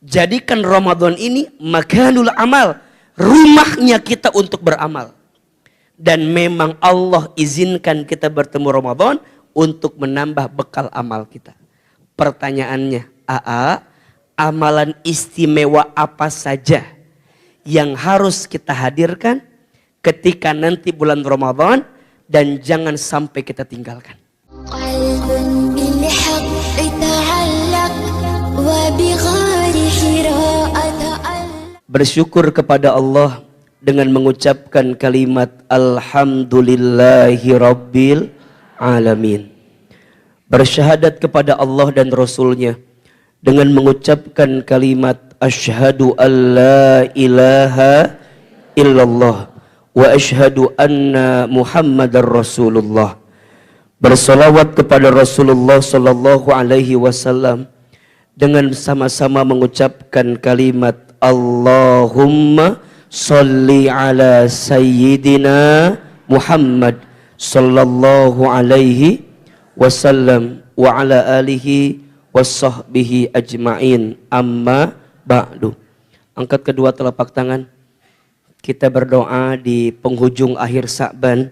Jadikan Ramadan ini makanul amal, rumahnya kita untuk beramal. Dan memang Allah izinkan kita bertemu Ramadan untuk menambah bekal amal kita. Pertanyaannya, amalan istimewa apa saja yang harus kita hadirkan ketika nanti bulan Ramadan dan jangan sampai kita tinggalkan. Bersyukur kepada Allah dengan mengucapkan kalimat Alhamdulillahi Rabbil Alamin. Bersyahadat kepada Allah dan Rasulnya dengan mengucapkan kalimat Asyhadu an la ilaha illallah wa asyhadu anna Muhammadar Rasulullah. Bersalawat kepada Rasulullah sallallahu alaihi wasallam dengan sama-sama mengucapkan kalimat Allahumma salli ala sayyidina Muhammad sallallahu alaihi wasallam wa ala alihi wasahbihi ajma'in, amma ba'du. Angkat kedua telapak tangan. Kita berdoa di penghujung akhir Sa'ban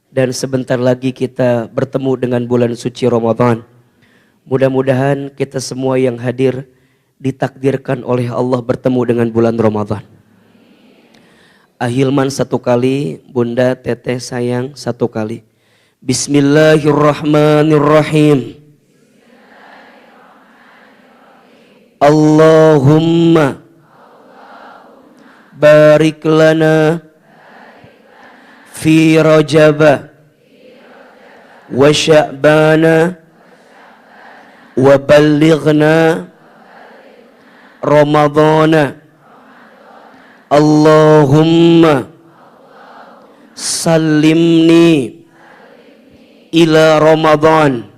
dan sebentar lagi kita bertemu dengan bulan suci Ramadan. Mudah-mudahan kita semua yang hadir ditakdirkan oleh Allah bertemu dengan bulan Ramadan. Ahilman satu kali, Bunda Teteh sayang satu kali. Bismillahirrahmanirrahim. Allahumma barik lana fi Rajab wa Sya'bana wa ballighna Ramadana. Allahumma sallimni ila Ramadan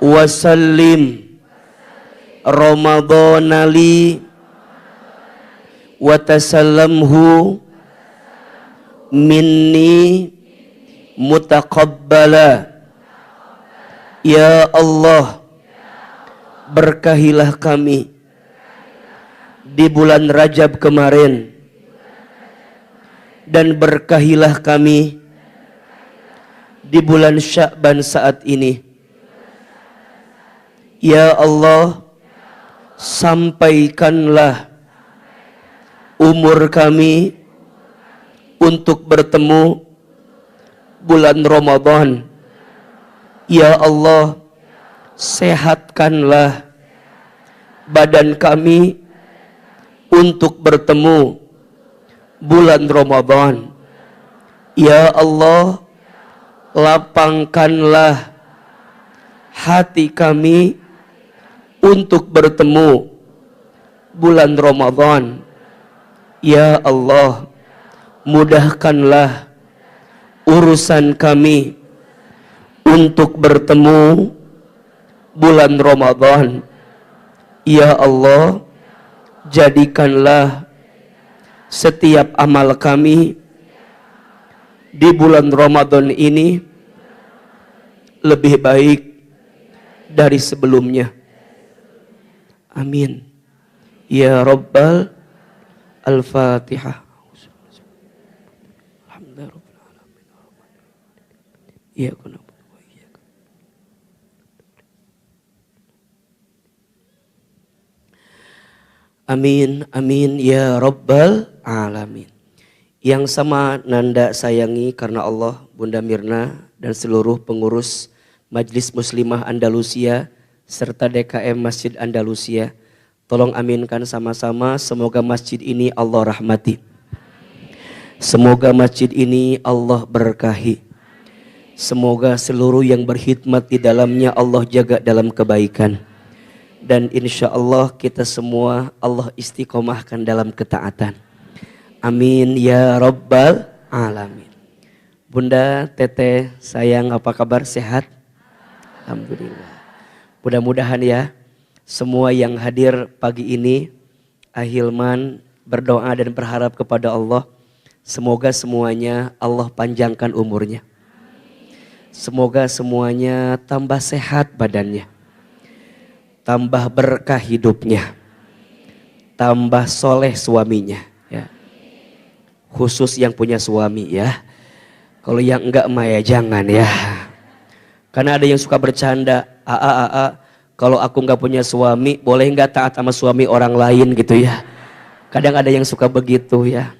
wa sallim Ramadana li wa tasallamhu minni mutaqabbala. Ya Allah, berkahilah kami di bulan Rajab kemarin dan berkahilah kami di bulan Sya'ban saat ini. Ya Allah, sampaikanlah umur kami untuk bertemu bulan Ramadan. Ya Allah, sehatkanlah badan kami untuk bertemu bulan Ramadan. Ya Allah, lapangkanlah hati kami untuk bertemu bulan Ramadan. Ya Allah, mudahkanlah urusan kami untuk bertemu bulan Ramadan. Ya Allah, jadikanlah setiap amal kami di bulan Ramadan ini lebih baik dari sebelumnya. Amin. Ya Rabbal Al-Fatihah. Ya Amin, amin ya Rabbal Alamin. Yang sama Nanda sayangi karena Allah, Bunda Mirna dan seluruh pengurus Majelis Muslimah Andalusia serta DKM Masjid Andalusia, tolong aminkan sama-sama, semoga masjid ini Allah rahmati. Semoga masjid ini Allah berkahi. Semoga seluruh yang berkhidmat di dalamnya Allah jaga dalam kebaikan. Dan insya Allah kita semua Allah istiqomahkan dalam ketaatan. Amin ya Rabbal Alamin. Bunda Teteh sayang, apa kabar, sehat? Alhamdulillah. Mudah-mudahan ya semua yang hadir pagi ini, Ahilman berdoa dan berharap kepada Allah semoga semuanya Allah panjangkan umurnya. Semoga semuanya tambah sehat badannya, tambah berkah hidupnya, tambah soleh suaminya ya. Khusus yang punya suami ya. Kalau yang enggak mah ya jangan ya. Karena ada yang suka bercanda, kalau aku enggak punya suami, boleh enggak taat sama suami orang lain gitu ya. Kadang ada yang suka begitu ya.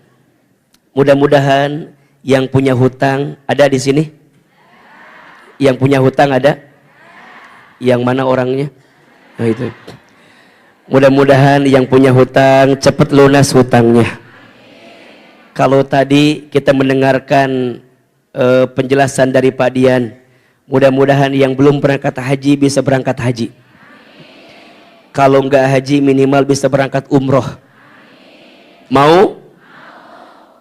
Mudah-mudahan yang punya hutang ada di sini. Yang punya hutang ada? Yang mana orangnya? Nah itu. Mudah-mudahan yang punya hutang cepat lunas hutangnya. Kalau tadi kita mendengarkan penjelasan dari Pak Dian, mudah-mudahan yang belum berangkat haji bisa berangkat haji. Kalau enggak haji minimal bisa berangkat umroh. Mau?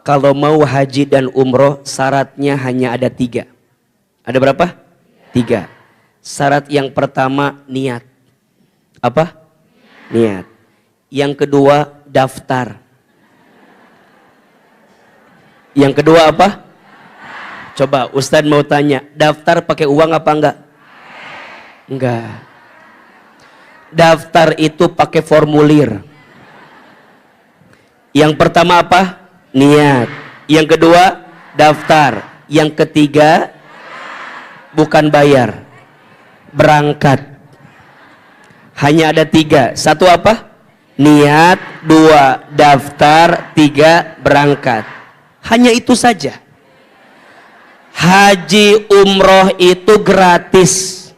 Kalau mau haji dan umroh syaratnya hanya ada 3. Ada berapa? 3. Syarat yang pertama niat. Apa? Niat. Yang kedua daftar. Yang kedua apa? Coba Ustadz mau tanya, daftar pakai uang apa enggak? Enggak. Daftar itu pakai formulir. Yang pertama apa? Niat. Yang kedua daftar. Yang ketiga bukan bayar, berangkat. Hanya ada 3. 1 apa? Niat. 2 daftar. 3 berangkat. Hanya itu saja. Haji umroh itu gratis.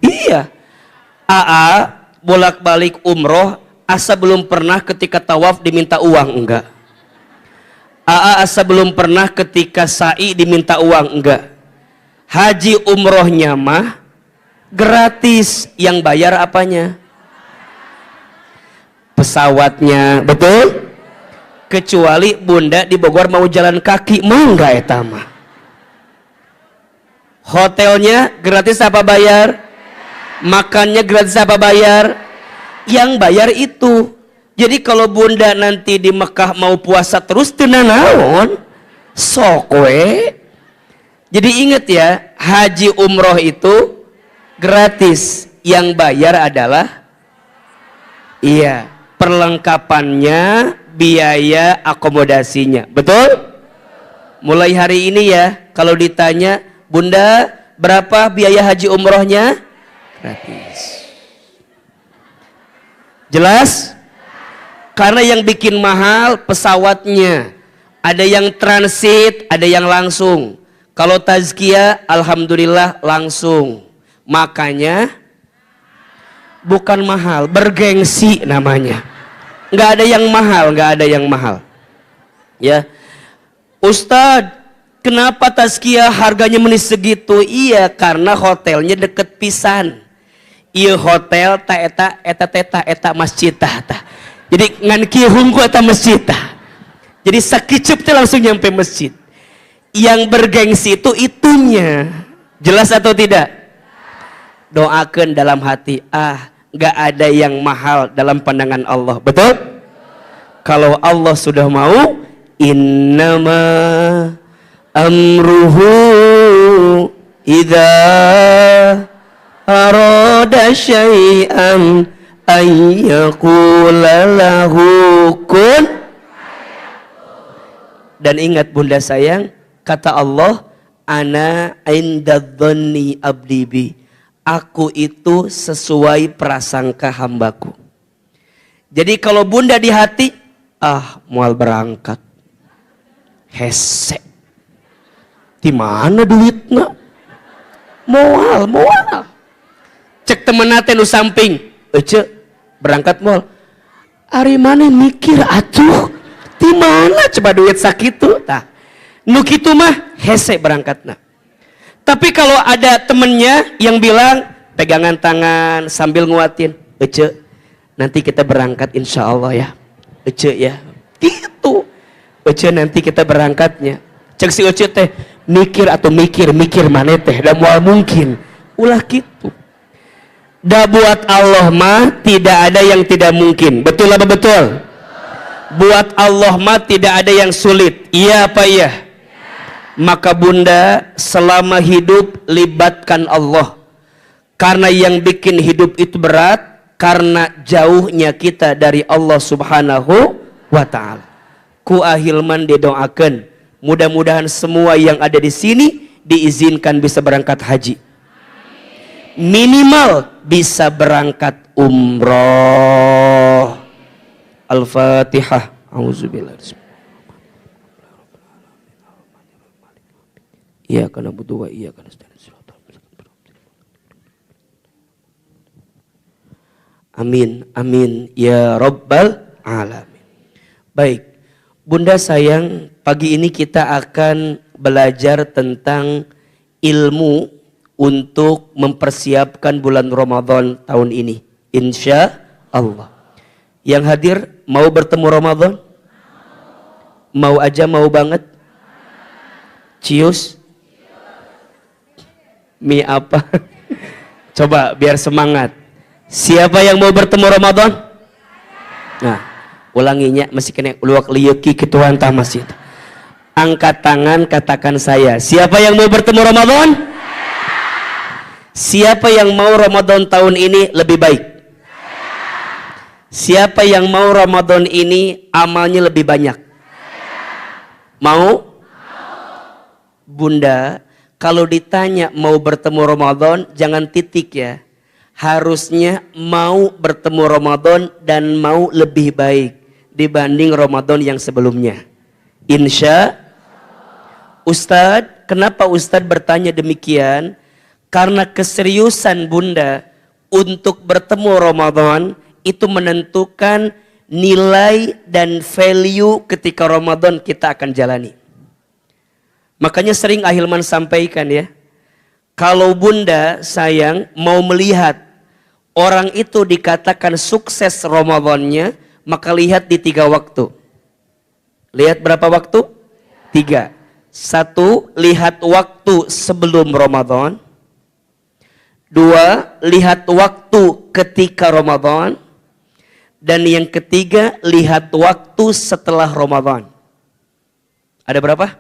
Iya. Bolak-balik umroh asa belum pernah ketika tawaf diminta uang, enggak. Asa belum pernah ketika sa'i diminta uang, enggak. Haji umrohnya mah gratis. Yang bayar apanya? Pesawatnya, betul? Kecuali bunda di Bogor mau jalan kaki, mau enggak eta mah? Hotelnya gratis apa bayar? Makannya gratis apa bayar? Yang bayar itu. Jadi kalau bunda nanti di Mekah mau puasa terus tenan naon? Sok we. Jadi ingat ya, haji umroh itu gratis. Yang bayar adalah perlengkapannya, biaya akomodasinya. Betul? Mulai hari ini ya, kalau ditanya, bunda berapa biaya haji umrohnya? Gratis. Jelas? Karena yang bikin mahal pesawatnya. Ada yang transit, ada yang langsung. Kalau tazkiyah, alhamdulillah langsung. Makanya bukan mahal, bergengsi namanya. Nggak ada yang mahal, nggak ada yang mahal. Ya, Ustadz, kenapa tazkiyah harganya menis segitu? Iya, karena hotelnya deket pisan. Iya hotel, eta masjid ta. Jadi ngan kieu hungku eta masjid ta. Jadi sakicep teh langsung nyampe masjid. Yang bergengsi itu itunya. Jelas atau tidak? Doakan dalam hati, gak ada yang mahal dalam pandangan Allah. Betul? Kalau Allah sudah mau, innama amruhu idza arada syai'an ayyaqula lahu kun. Dan ingat bunda sayang, kata Allah, ana indadh-dhanni abdi bi. Aku itu sesuai prasangka hambaku. Jadi kalau bunda di hati, mual berangkat. Hese. Di mana duitnya? Moal. Cek temen nate nu samping. Ece, berangkat moal. Ari mana mikir atuh? Di mana coba duit sakitu? Tah. Nu kitu mah hese berangkatna. Tapi kalau ada temennya yang bilang pegangan tangan sambil nguatin, Ece, nanti kita berangkat insya Allah ya. Ece ya. Gitu. Ece nanti kita berangkatnya. Cek si Ece teh mikir mana teh. Dan mual mungkin. Ulah gitu. Da buat Allah mah tidak ada yang tidak mungkin. Betul apa betul? Buat Allah mah tidak ada yang sulit. Iya apa iya? Maka bunda selama hidup libatkan Allah. Karena yang bikin hidup itu berat, karena jauhnya kita dari Allah Subhanahu wa Ta'ala. Ku ahilman didoakan, mudah-mudahan semua yang ada di sini diizinkan bisa berangkat haji, minimal bisa berangkat umroh. Al-Fatihah. Auzubillah. Iyyaka na'budu wa iyyaka nasta'in. Amin, amin ya Rabbal Alamin. Baik, Bunda sayang, pagi ini kita akan belajar tentang ilmu untuk mempersiapkan bulan Ramadan tahun ini. Insya Allah. Yang hadir mau bertemu Ramadan? Mau aja, mau banget? Cius? Mie apa? Coba biar semangat. Siapa yang mau bertemu Ramadan? Nah, ulanginya masih kena luak liyeki ketuan tah masjid. Angkat tangan, katakan saya. Siapa yang mau bertemu Ramadan? Siapa yang mau Ramadan tahun ini lebih baik? Siapa yang mau Ramadan ini amalnya lebih banyak? Mau? Bunda, kalau ditanya mau bertemu Ramadan, jangan titik ya. Harusnya mau bertemu Ramadan dan mau lebih baik dibanding Ramadan yang sebelumnya. Insya Ustadz, kenapa Ustadz bertanya demikian? Karena keseriusan Bunda untuk bertemu Ramadan itu menentukan nilai dan value ketika Ramadan kita akan jalani. Makanya sering Ahilman sampaikan ya, kalau Bunda sayang mau melihat orang itu dikatakan sukses Ramadannya, maka lihat di 3 waktu. Lihat berapa waktu? 3. 1, lihat waktu sebelum Ramadan. 2, lihat waktu ketika Ramadan. Dan yang ketiga, lihat waktu setelah Ramadan. Ada berapa?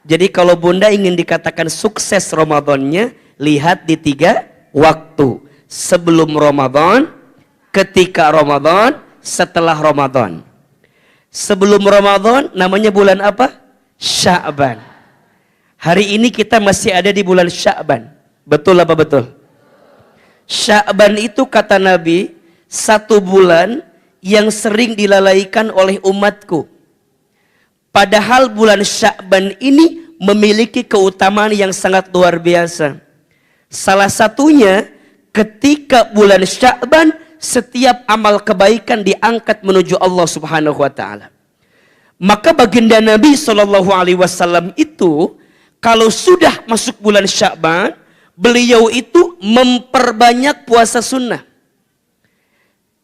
Jadi kalau Bunda ingin dikatakan sukses Ramadannya, lihat di 3 waktu. Sebelum Ramadan, ketika Ramadan, setelah Ramadan. Sebelum Ramadan namanya bulan apa? Sya'ban. Hari ini kita masih ada di bulan Sya'ban. Betul apa betul? Sya'ban itu kata Nabi, 1 bulan yang sering dilalaikan oleh umatku. Padahal bulan Sya'ban ini memiliki keutamaan yang sangat luar biasa. Salah satunya ketika bulan Sya'ban setiap amal kebaikan diangkat menuju Allah Subhanahu wa Ta'ala. Maka baginda Nabi SAW itu kalau sudah masuk bulan Sya'ban, beliau itu memperbanyak puasa sunnah.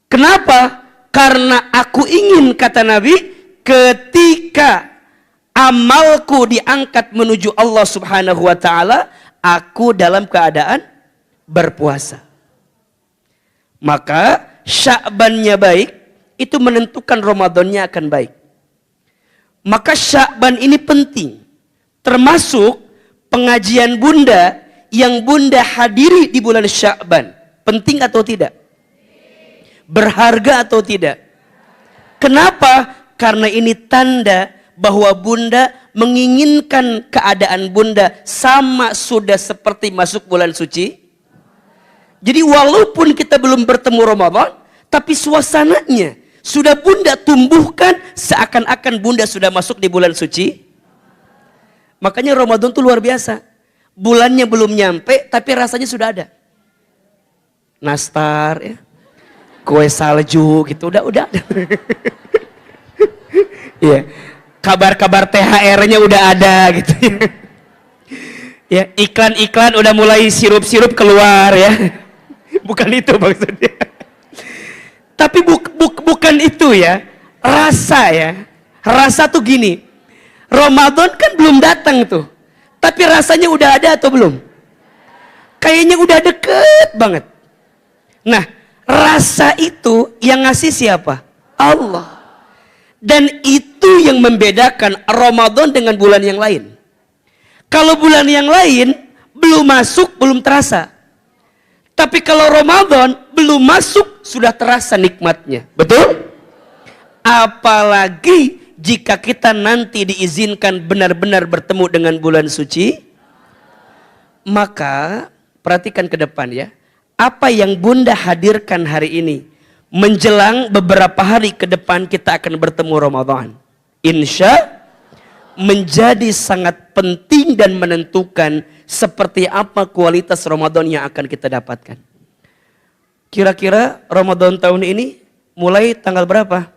Kenapa? Karena aku ingin, kata Nabi, ketika amalku diangkat menuju Allah Subhanahu wa Ta'ala, aku dalam keadaan berpuasa. Maka Sya'bannya baik, itu menentukan Ramadannya akan baik. Maka Sya'ban ini penting. Termasuk pengajian Bunda yang Bunda hadiri di bulan Sya'ban. Penting atau tidak? Berharga atau tidak? Kenapa? Karena ini tanda bahwa Bunda menginginkan keadaan Bunda sama sudah seperti masuk bulan suci. Jadi walaupun kita belum bertemu Ramadan, tapi suasananya sudah Bunda tumbuhkan seakan-akan Bunda sudah masuk di bulan suci. Makanya Ramadan itu luar biasa. Bulannya belum nyampe, tapi rasanya sudah ada. Nastar ya. Kue salju gitu, udah. Iya. Kabar-kabar THR-nya udah ada gitu. Ya, iklan-iklan udah mulai sirup-sirup keluar ya. Bukan itu maksudnya. Tapi bukan itu ya. Rasa ya. Rasa tuh gini. Ramadan kan belum datang tuh. Tapi rasanya udah ada atau belum? Kayaknya udah deket banget. Nah, rasa itu yang ngasih siapa? Allah. Dan itu yang membedakan Ramadan dengan bulan yang lain. Kalau bulan yang lain belum masuk, belum terasa. Tapi kalau Ramadan belum belum masuk sudah terasa nikmatnya. Betul? Apalagi jika kita nanti diizinkan benar-benar bertemu dengan bulan suci, maka perhatikan ke depan ya. Apa yang Bunda hadirkan hari ini, menjelang beberapa hari ke depan kita akan bertemu Ramadan. Insya menjadi sangat penting dan menentukan seperti apa kualitas Ramadan yang akan kita dapatkan. Kira-kira Ramadan tahun ini mulai tanggal berapa?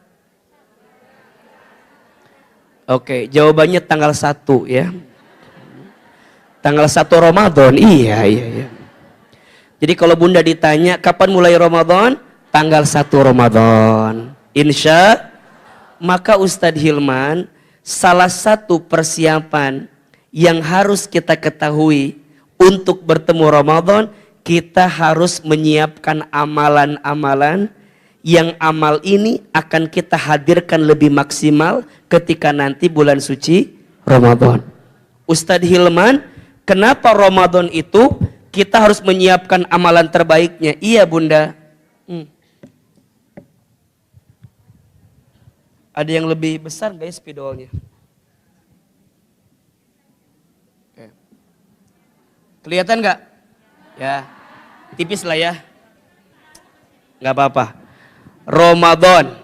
Oke, jawabannya tanggal 1 ya. Tanggal 1 Ramadan, iya. Jadi kalau Bunda ditanya kapan mulai Ramadan? Tanggal 1 Ramadan. Insya, maka Ustadz Hilman, salah satu persiapan yang harus kita ketahui untuk bertemu Ramadan, kita harus menyiapkan amalan-amalan yang amal ini akan kita hadirkan lebih maksimal ketika nanti bulan suci Ramadan. Ustadz Hilman, kenapa Ramadan itu kita harus menyiapkan amalan terbaiknya? Iya Bunda. Ada yang lebih besar guys spidolnya? Kelihatan nggak? Ya, tipis lah ya. Nggak apa-apa. Ramadan.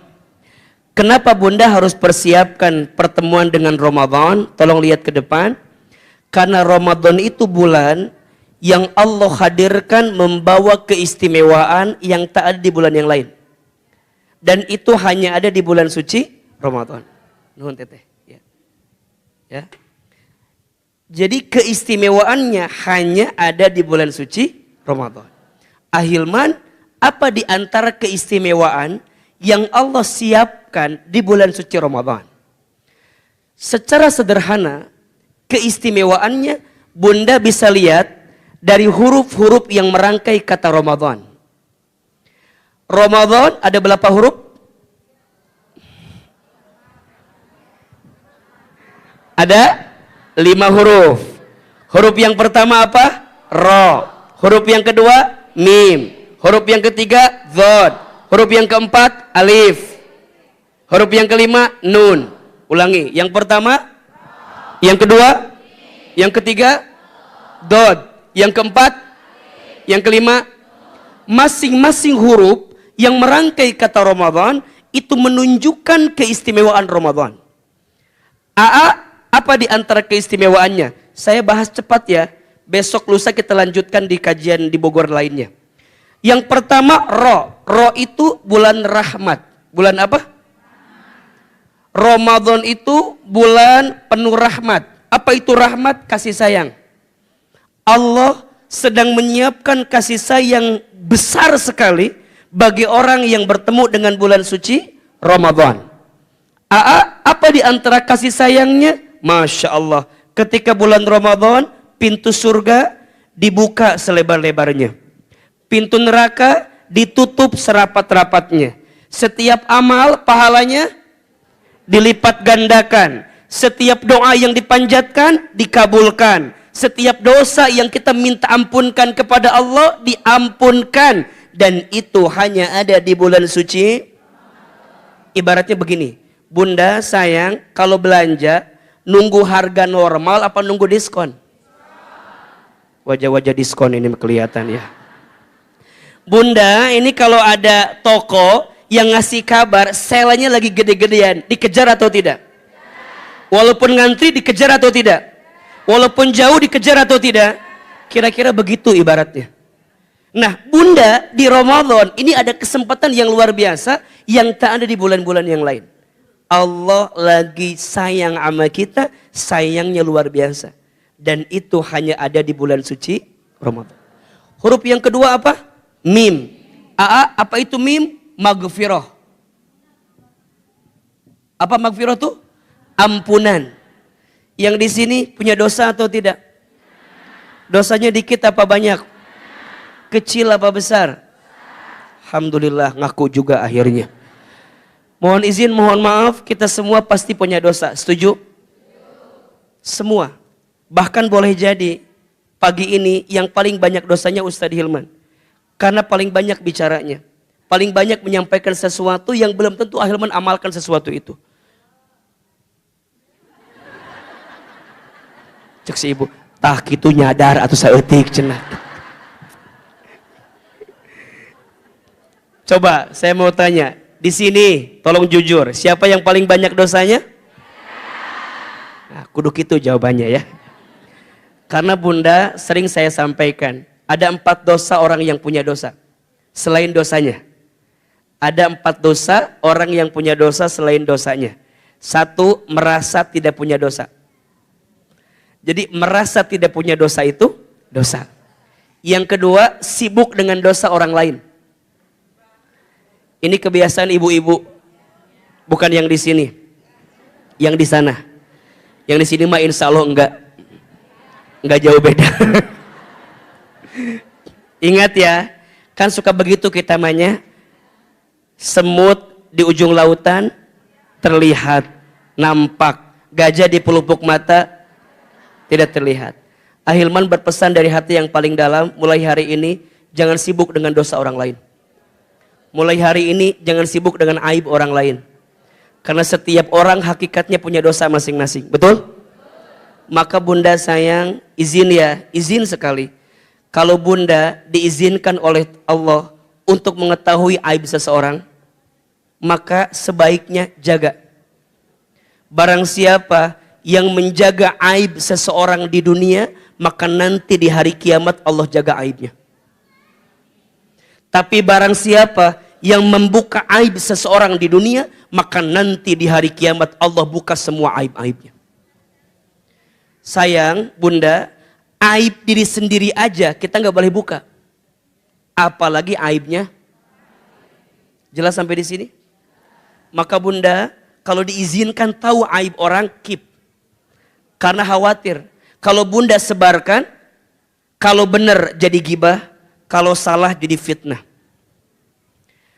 Kenapa Bunda harus persiapkan pertemuan dengan Ramadan? Tolong lihat ke depan. Karena Ramadan itu bulan yang Allah hadirkan membawa keistimewaan yang tak ada di bulan yang lain. Dan itu hanya ada di bulan suci Ramadan. Nuhun teteh. Ya. Jadi keistimewaannya hanya ada di bulan suci Ramadan. Ahilman, apa di antara keistimewaan yang Allah siapkan di bulan suci Ramadan? Secara sederhana, keistimewaannya Bunda bisa lihat dari huruf-huruf yang merangkai kata Ramadan. Ramadan ada berapa huruf? Ada 5 huruf. Huruf yang pertama apa? Ro. Huruf yang kedua mim. Huruf yang ketiga dhad. Huruf yang keempat alif. Huruf yang kelima nun. Ulangi. Yang pertama, yang kedua, yang ketiga dhad. Yang keempat, yang kelima. Masing-masing huruf yang merangkai kata Ramadan itu menunjukkan keistimewaan Ramadan. Apa di antara keistimewaannya? Saya bahas cepat ya. Besok lusa kita lanjutkan di kajian di Bogor lainnya. Yang pertama Ro. Ro itu bulan rahmat. Bulan apa? Ramadan itu bulan penuh rahmat. Apa itu rahmat? Kasih sayang. Allah sedang menyiapkan kasih sayang besar sekali bagi orang yang bertemu dengan bulan suci Ramadan. Apa di antara kasih sayangnya? Masya Allah, ketika bulan Ramadan, pintu surga dibuka selebar-lebarnya. Pintu neraka ditutup serapat-rapatnya. Setiap amal pahalanya dilipat gandakan. Setiap doa yang dipanjatkan dikabulkan. Setiap dosa yang kita minta ampunkan kepada Allah diampunkan. Dan itu hanya ada di bulan suci. Ibaratnya begini, Bunda sayang kalau belanja nunggu harga normal apa nunggu diskon? Wajah-wajah diskon ini kelihatan ya. Bunda, ini kalau ada toko yang ngasih kabar selanya lagi gede-gedean, dikejar atau tidak? Walaupun ngantri dikejar atau tidak? Walaupun jauh dikejar atau tidak? Kira-kira begitu ibaratnya. Nah, Bunda di Ramadan ini ada kesempatan yang luar biasa yang tak ada di bulan-bulan yang lain. Allah lagi sayang sama kita, sayangnya luar biasa. Dan itu hanya ada di bulan suci Ramadan. Huruf yang kedua apa? Mim. Apa itu mim? Maghfirah. Apa maghfirah tuh? Ampunan. Yang di sini punya dosa atau tidak? Dosanya dikit apa banyak? Kecil apa besar? Alhamdulillah ngaku juga akhirnya. Mohon izin, mohon maaf, kita semua pasti punya dosa. Setuju? Semua. Bahkan boleh jadi pagi ini yang paling banyak dosanya Ustadz Hilman. Karena paling banyak bicaranya. Paling banyak menyampaikan sesuatu yang belum tentu Ahilman amalkan sesuatu itu. Cek si ibu, tah kitu nyadar atau saeutik cenah. Coba saya mau tanya, di sini tolong jujur, siapa yang paling banyak dosanya? Nah, kudu gitu jawabannya ya. Karena Bunda sering saya sampaikan, ada 4 dosa orang yang punya dosa. Selain dosanya. Ada 4 dosa orang yang punya dosa selain dosanya. 1, merasa tidak punya dosa. Jadi merasa tidak punya dosa itu dosa. Yang kedua, sibuk dengan dosa orang lain. Ini kebiasaan ibu-ibu. Bukan yang di sini. Yang di sana. Yang di sini mah insya Allah enggak jauh beda. Ingat ya, kan suka begitu kita namanya. Semut di ujung lautan terlihat, nampak. Gajah di pelupuk mata tidak terlihat. Ahilman berpesan dari hati yang paling dalam, mulai hari ini jangan sibuk dengan dosa orang lain. Mulai hari ini jangan sibuk dengan aib orang lain. Karena setiap orang hakikatnya punya dosa masing-masing. Betul? Maka Bunda sayang, izin sekali. Kalau Bunda diizinkan oleh Allah untuk mengetahui aib seseorang, maka sebaiknya jaga. Barang siapa yang menjaga aib seseorang di dunia, maka nanti di hari kiamat Allah jaga aibnya. Tapi barang siapa yang membuka aib seseorang di dunia, maka nanti di hari kiamat Allah buka semua aib-aibnya. Sayang, Bunda, aib diri sendiri aja kita nggak boleh buka. Apalagi aibnya. Jelas sampai di sini? Maka Bunda, kalau diizinkan tahu aib orang, keep. Karena khawatir. Kalau Bunda sebarkan, kalau benar jadi gibah, kalau salah jadi fitnah.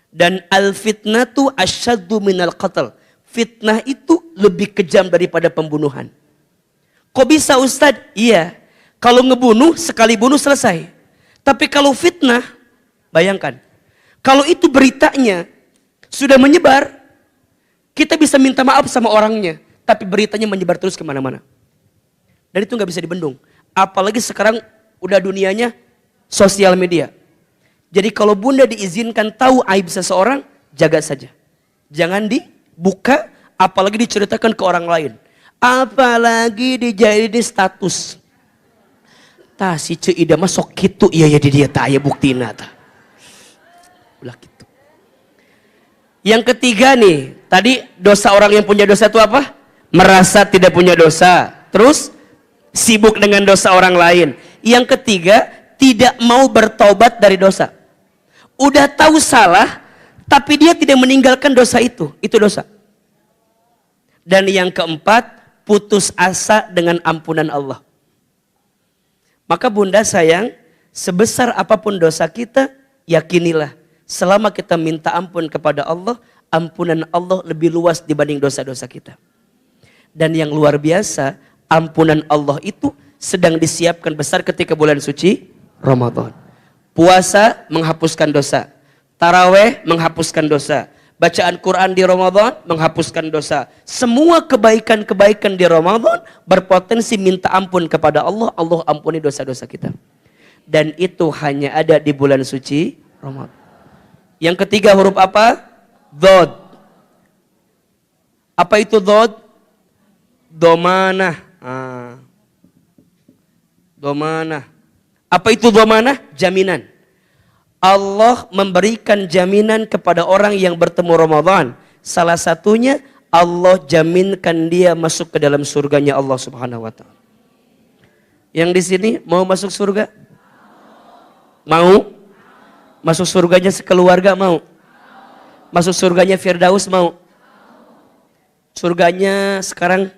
Dan al-fitnatu asyaddu minal qatl. Fitnah itu lebih kejam daripada pembunuhan. Kok bisa Ustadz? Iya. Kalau ngebunuh, sekali bunuh selesai. Tapi kalau fitnah, bayangkan. Kalau itu beritanya sudah menyebar, kita bisa minta maaf sama orangnya. Tapi beritanya menyebar terus kemana-mana. Dan itu nggak bisa dibendung. Apalagi sekarang udah dunianya sosial media. Jadi kalau Bunda diizinkan tahu aib seseorang, jaga saja. Jangan dibuka, apalagi diceritakan ke orang lain. Apalagi dijadiin status. Tah si Ceu Ida mah sok kitu iya ya di dia tah aya buktina tah. Ulah gitu. Yang ketiga nih, tadi dosa orang yang punya dosa itu apa? Merasa tidak punya dosa. Terus sibuk dengan dosa orang lain. Yang ketiga, tidak mau bertobat dari dosa. Udah tahu salah, tapi dia tidak meninggalkan dosa itu. Itu dosa. Dan yang keempat, putus asa dengan ampunan Allah. Maka Bunda sayang, sebesar apapun dosa kita, yakinilah. Selama kita minta ampun kepada Allah, ampunan Allah lebih luas dibanding dosa-dosa kita. Dan yang luar biasa, ampunan Allah itu sedang disiapkan besar ketika bulan suci Ramadan. Puasa menghapuskan dosa. Taraweh menghapuskan dosa. Bacaan Quran di Ramadan menghapuskan dosa. Semua kebaikan-kebaikan di Ramadan berpotensi minta ampun kepada Allah. Allah ampuni dosa-dosa kita. Dan itu hanya ada di bulan suci Ramadan. Yang ketiga huruf apa? Dhod. Apa itu dhod? Domanah. Domanah. Apa itu domanah? Jaminan. Allah memberikan jaminan kepada orang yang bertemu Ramadan. Salah satunya Allah jaminkan dia masuk ke dalam surganya Allah Subhanahu wa taala. Yang di sini mau masuk surga? Mau? Masuk surganya sekeluarga mau? Masuk surganya Firdaus mau? Surganya sekarang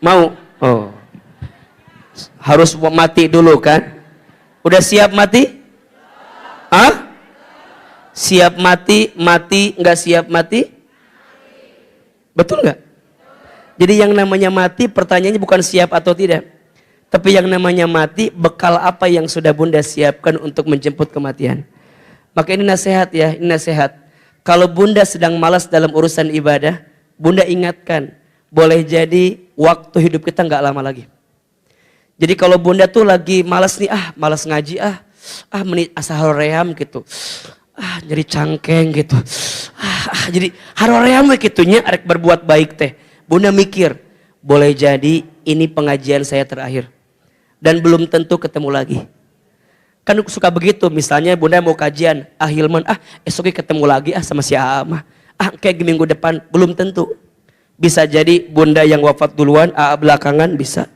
mau? Oh. Harus mati dulu kan? Udah siap mati? Hah? Siap mati, nggak siap mati? Betul nggak? Jadi yang namanya mati pertanyaannya bukan siap atau tidak. Tapi yang namanya mati, bekal apa yang sudah bunda siapkan untuk menjemput kematian? Maka ini nasihat ya, ini nasihat. Kalau bunda sedang malas dalam urusan ibadah, bunda ingatkan, boleh jadi waktu hidup kita nggak lama lagi. Jadi kalau bunda tuh lagi malas nih, malas ngaji, menit asa haroream gitu. Nyeri cangkeng gitu. Jadi haroream gitunya arek berbuat baik teh. Bunda mikir, boleh jadi ini pengajian saya terakhir. Dan belum tentu ketemu lagi. Kan suka begitu, misalnya bunda mau kajian, Hilman, esoknya ketemu lagi sama si Aa kayak minggu depan, belum tentu. Bisa jadi bunda yang wafat duluan, Aa belakangan bisa.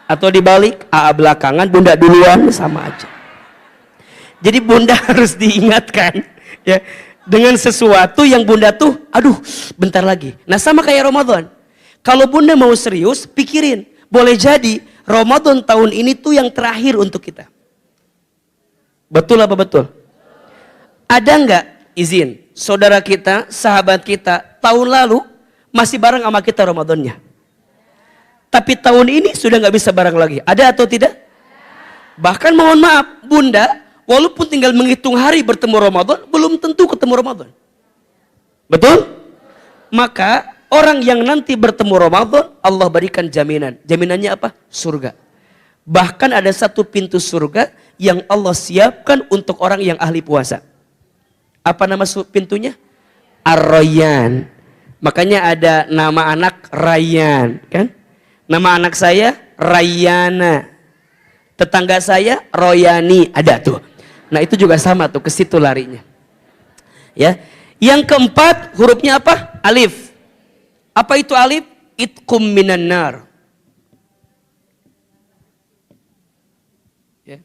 Atau dibalik, Aa belakangan, bunda duluan, sama aja. Jadi bunda harus diingatkan ya dengan sesuatu yang bunda tuh, bentar lagi. Nah sama kayak Ramadan. Kalau bunda mau serius, pikirin. Boleh jadi Ramadan tahun ini tuh yang terakhir untuk kita. Betul apa betul? Ada nggak izin saudara kita, sahabat kita tahun lalu masih bareng sama kita Ramadannya? Tapi tahun ini sudah nggak bisa bareng lagi. Ada atau tidak? Bahkan mohon maaf, bunda, walaupun tinggal menghitung hari bertemu Ramadan, belum tentu ketemu Ramadan. Betul? Maka orang yang nanti bertemu Ramadan, Allah berikan jaminan. Jaminannya apa? Surga. Bahkan ada satu pintu surga yang Allah siapkan untuk orang yang ahli puasa. Apa nama pintunya? Ar-Rayyan. Makanya ada nama anak Rayyan, kan? Nama anak saya Rayyana. Tetangga saya Royani, ada tuh. Nah itu juga sama tuh, ke situ larinya. Ya. Yang keempat hurufnya apa? Alif. Apa itu alif? Itqum minan nar. Ya.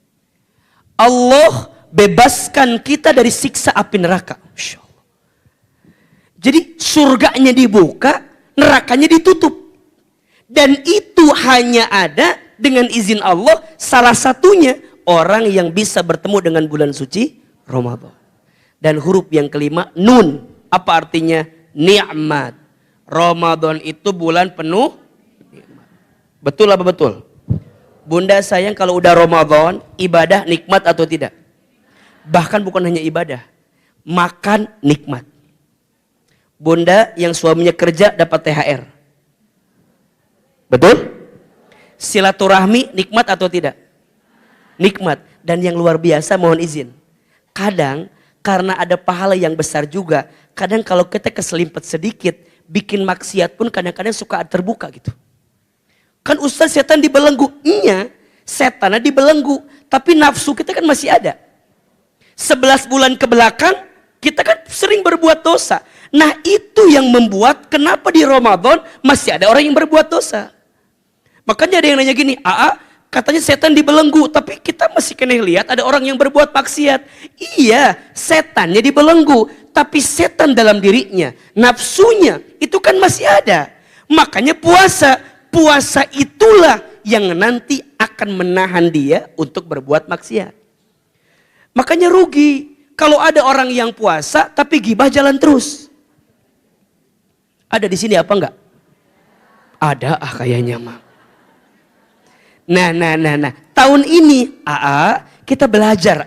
Allah bebaskan kita dari siksa api neraka. Masya Allah. Jadi surganya dibuka, nerakanya ditutup. Dan itu hanya ada dengan izin Allah, salah satunya orang yang bisa bertemu dengan bulan suci Ramadan. Dan huruf yang kelima, nun. Apa artinya? Ni'mat. Ramadan itu bulan penuh nikmat. Betul apa betul? Bunda sayang kalau udah Ramadan, ibadah nikmat atau tidak? Bahkan bukan hanya ibadah, makan nikmat. Bunda yang suaminya kerja dapat THR. Betul? Silaturahmi nikmat atau tidak? Nikmat. Dan yang luar biasa, mohon izin. Kadang karena ada pahala yang besar juga, kadang kalau kita keselimpet sedikit, bikin maksiat pun kadang-kadang suka terbuka gitu. Kan Ustaz setan dibelenggu. Iya, setannya dibelenggu. Tapi nafsu kita kan masih ada. 11 bulan ke belakang, kita kan sering berbuat dosa. Nah itu yang membuat kenapa di Ramadan masih ada orang yang berbuat dosa. Makanya ada yang nanya gini, katanya setan dibelenggu, tapi kita masih kena lihat ada orang yang berbuat maksiat. Iya, setannya dibelenggu, tapi setan dalam dirinya, nafsunya, itu kan masih ada. Makanya puasa itulah yang nanti akan menahan dia untuk berbuat maksiat. Makanya rugi kalau ada orang yang puasa tapi gibah jalan terus. Ada di sini apa enggak? Ada kayaknya mah. Nah. Tahun ini kita belajar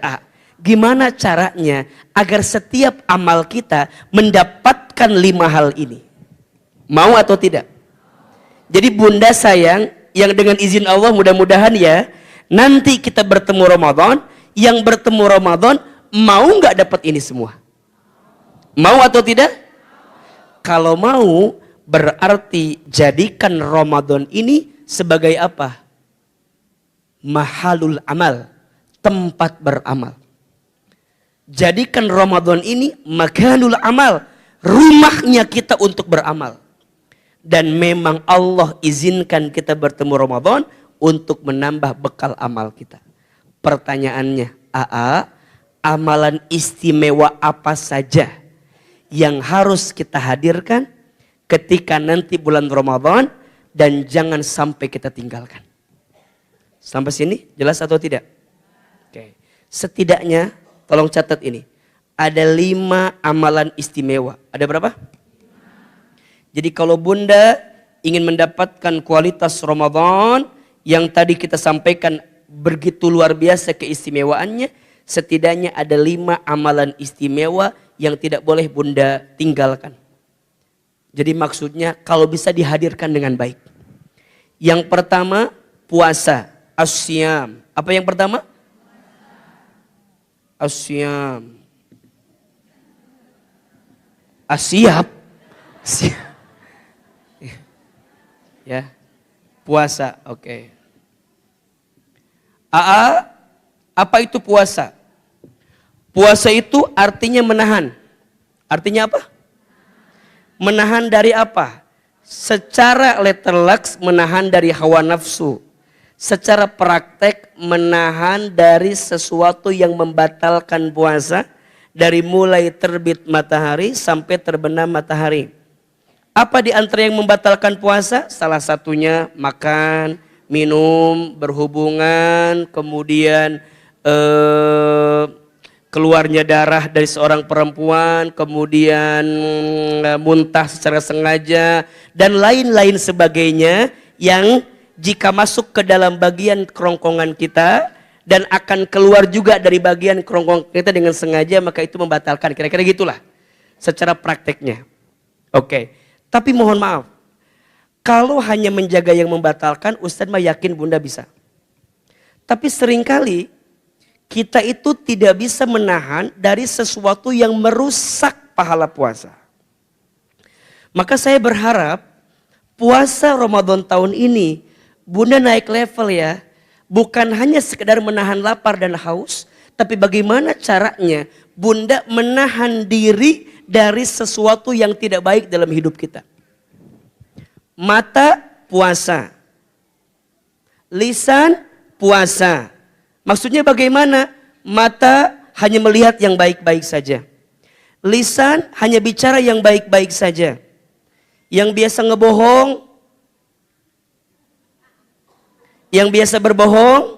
gimana caranya agar setiap amal kita mendapatkan 5 hal ini. Mau atau tidak? Jadi bunda sayang, yang dengan izin Allah mudah-mudahan ya, nanti kita bertemu Ramadan, yang bertemu Ramadan mau nggak dapat ini semua? Mau atau tidak? Kalau mau, berarti jadikan Ramadan ini sebagai apa? Mahalul amal, tempat beramal. Jadikan Ramadan ini makanul amal, rumahnya kita untuk beramal. Dan memang Allah izinkan kita bertemu Ramadan untuk menambah bekal amal kita. Pertanyaannya, amalan istimewa apa saja yang harus kita hadirkan ketika nanti bulan Ramadan dan jangan sampai kita tinggalkan. Sampai sini jelas atau tidak? Oke. Setidaknya tolong catat ini. Ada 5 amalan istimewa. Ada berapa? Jadi kalau bunda ingin mendapatkan kualitas Ramadan, yang tadi kita sampaikan begitu luar biasa keistimewaannya, setidaknya ada 5 amalan istimewa yang tidak boleh Bunda tinggalkan. Jadi maksudnya kalau bisa dihadirkan dengan baik. Yang pertama puasa, asyam. Apa yang pertama? Asyam. Asyap. Ya. Puasa, oke. Apa itu puasa? Puasa itu artinya menahan. Artinya apa? Menahan dari apa? Secara letterleks menahan dari hawa nafsu. Secara praktek menahan dari sesuatu yang membatalkan puasa. Dari mulai terbit matahari sampai terbenam matahari. Apa di antara yang membatalkan puasa? Salah satunya makan, minum, berhubungan, kemudian keluarnya darah dari seorang perempuan, kemudian muntah secara sengaja, dan lain-lain sebagainya yang jika masuk ke dalam bagian kerongkongan kita dan akan keluar juga dari bagian kerongkongan kita dengan sengaja, maka itu membatalkan. Kira-kira gitulah secara prakteknya. Oke, tapi mohon maaf, kalau hanya menjaga yang membatalkan, Ustadz mah yakin Bunda bisa. Tapi seringkali kita itu tidak bisa menahan dari sesuatu yang merusak pahala puasa. Maka saya berharap puasa Ramadan tahun ini Bunda naik level ya. Bukan hanya sekedar menahan lapar dan haus, tapi bagaimana caranya Bunda menahan diri dari sesuatu yang tidak baik dalam hidup kita. Mata puasa, lisan puasa. Maksudnya bagaimana? Mata hanya melihat yang baik-baik saja. Lisan hanya bicara yang baik-baik saja. Yang biasa ngebohong, yang biasa berbohong,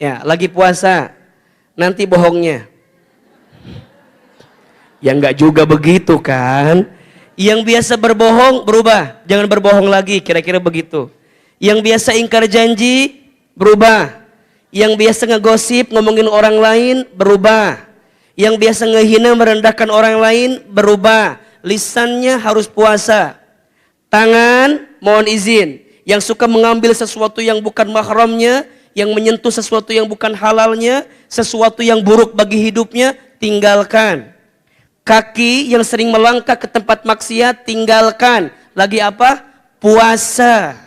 ya lagi puasa, nanti bohongnya. Ya enggak juga begitu kan. Yang biasa berbohong berubah, jangan berbohong lagi, kira-kira begitu. Yang biasa ingkar janji berubah. Yang biasa ngegosip, ngomongin orang lain berubah. Yang biasa ngehina, merendahkan orang lain berubah. Lisannya harus puasa. Tangan mohon izin. Yang suka mengambil sesuatu yang bukan mahramnya, yang menyentuh sesuatu yang bukan halalnya, sesuatu yang buruk bagi hidupnya, tinggalkan. Kaki yang sering melangkah ke tempat maksiat, tinggalkan. Lagi apa? Puasa.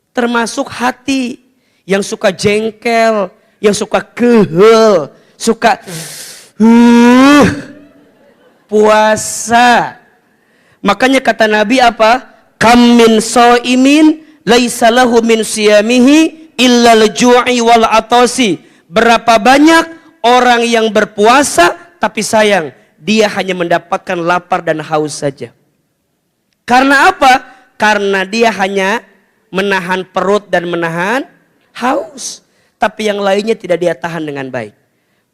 Termasuk hati yang suka jengkel, yang suka kehel, suka puasa. Makanya kata Nabi apa? Kam min shaimin laisa lahu min siyamihi illa al-ju'i wal atasi. Berapa banyak orang yang berpuasa tapi sayang dia hanya mendapatkan lapar dan haus saja. Karena apa? Karena dia hanya menahan perut dan menahan haus, tapi yang lainnya tidak dia tahan dengan baik.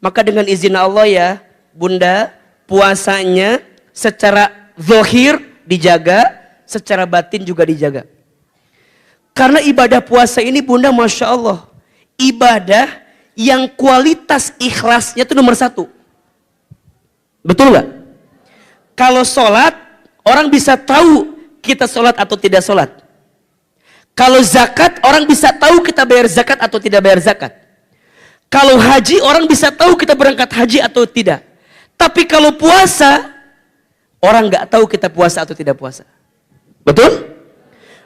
Maka dengan izin Allah ya, Bunda, puasanya secara zahir dijaga, secara batin juga dijaga. Karena ibadah puasa ini Bunda Masya Allah, ibadah yang kualitas ikhlasnya itu nomor 1. Betul nggak? Kalau sholat, orang bisa tahu kita sholat atau tidak sholat. Kalau zakat, orang bisa tahu kita bayar zakat atau tidak bayar zakat. Kalau haji, orang bisa tahu kita berangkat haji atau tidak. Tapi kalau puasa, orang nggak tahu kita puasa atau tidak puasa. Betul?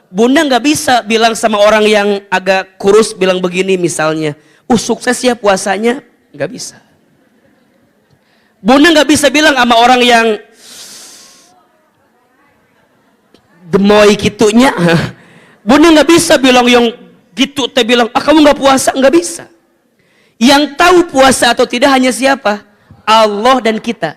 Bunda nggak bisa bilang sama orang yang agak kurus bilang begini misalnya, sukses ya puasanya, nggak bisa. Bunda nggak bisa bilang sama orang yang gemoy gitunya, Bunda nggak bisa bilang yang gitu, teh bilang, kamu nggak puasa, nggak bisa. Yang tahu puasa atau tidak hanya siapa? Allah dan kita.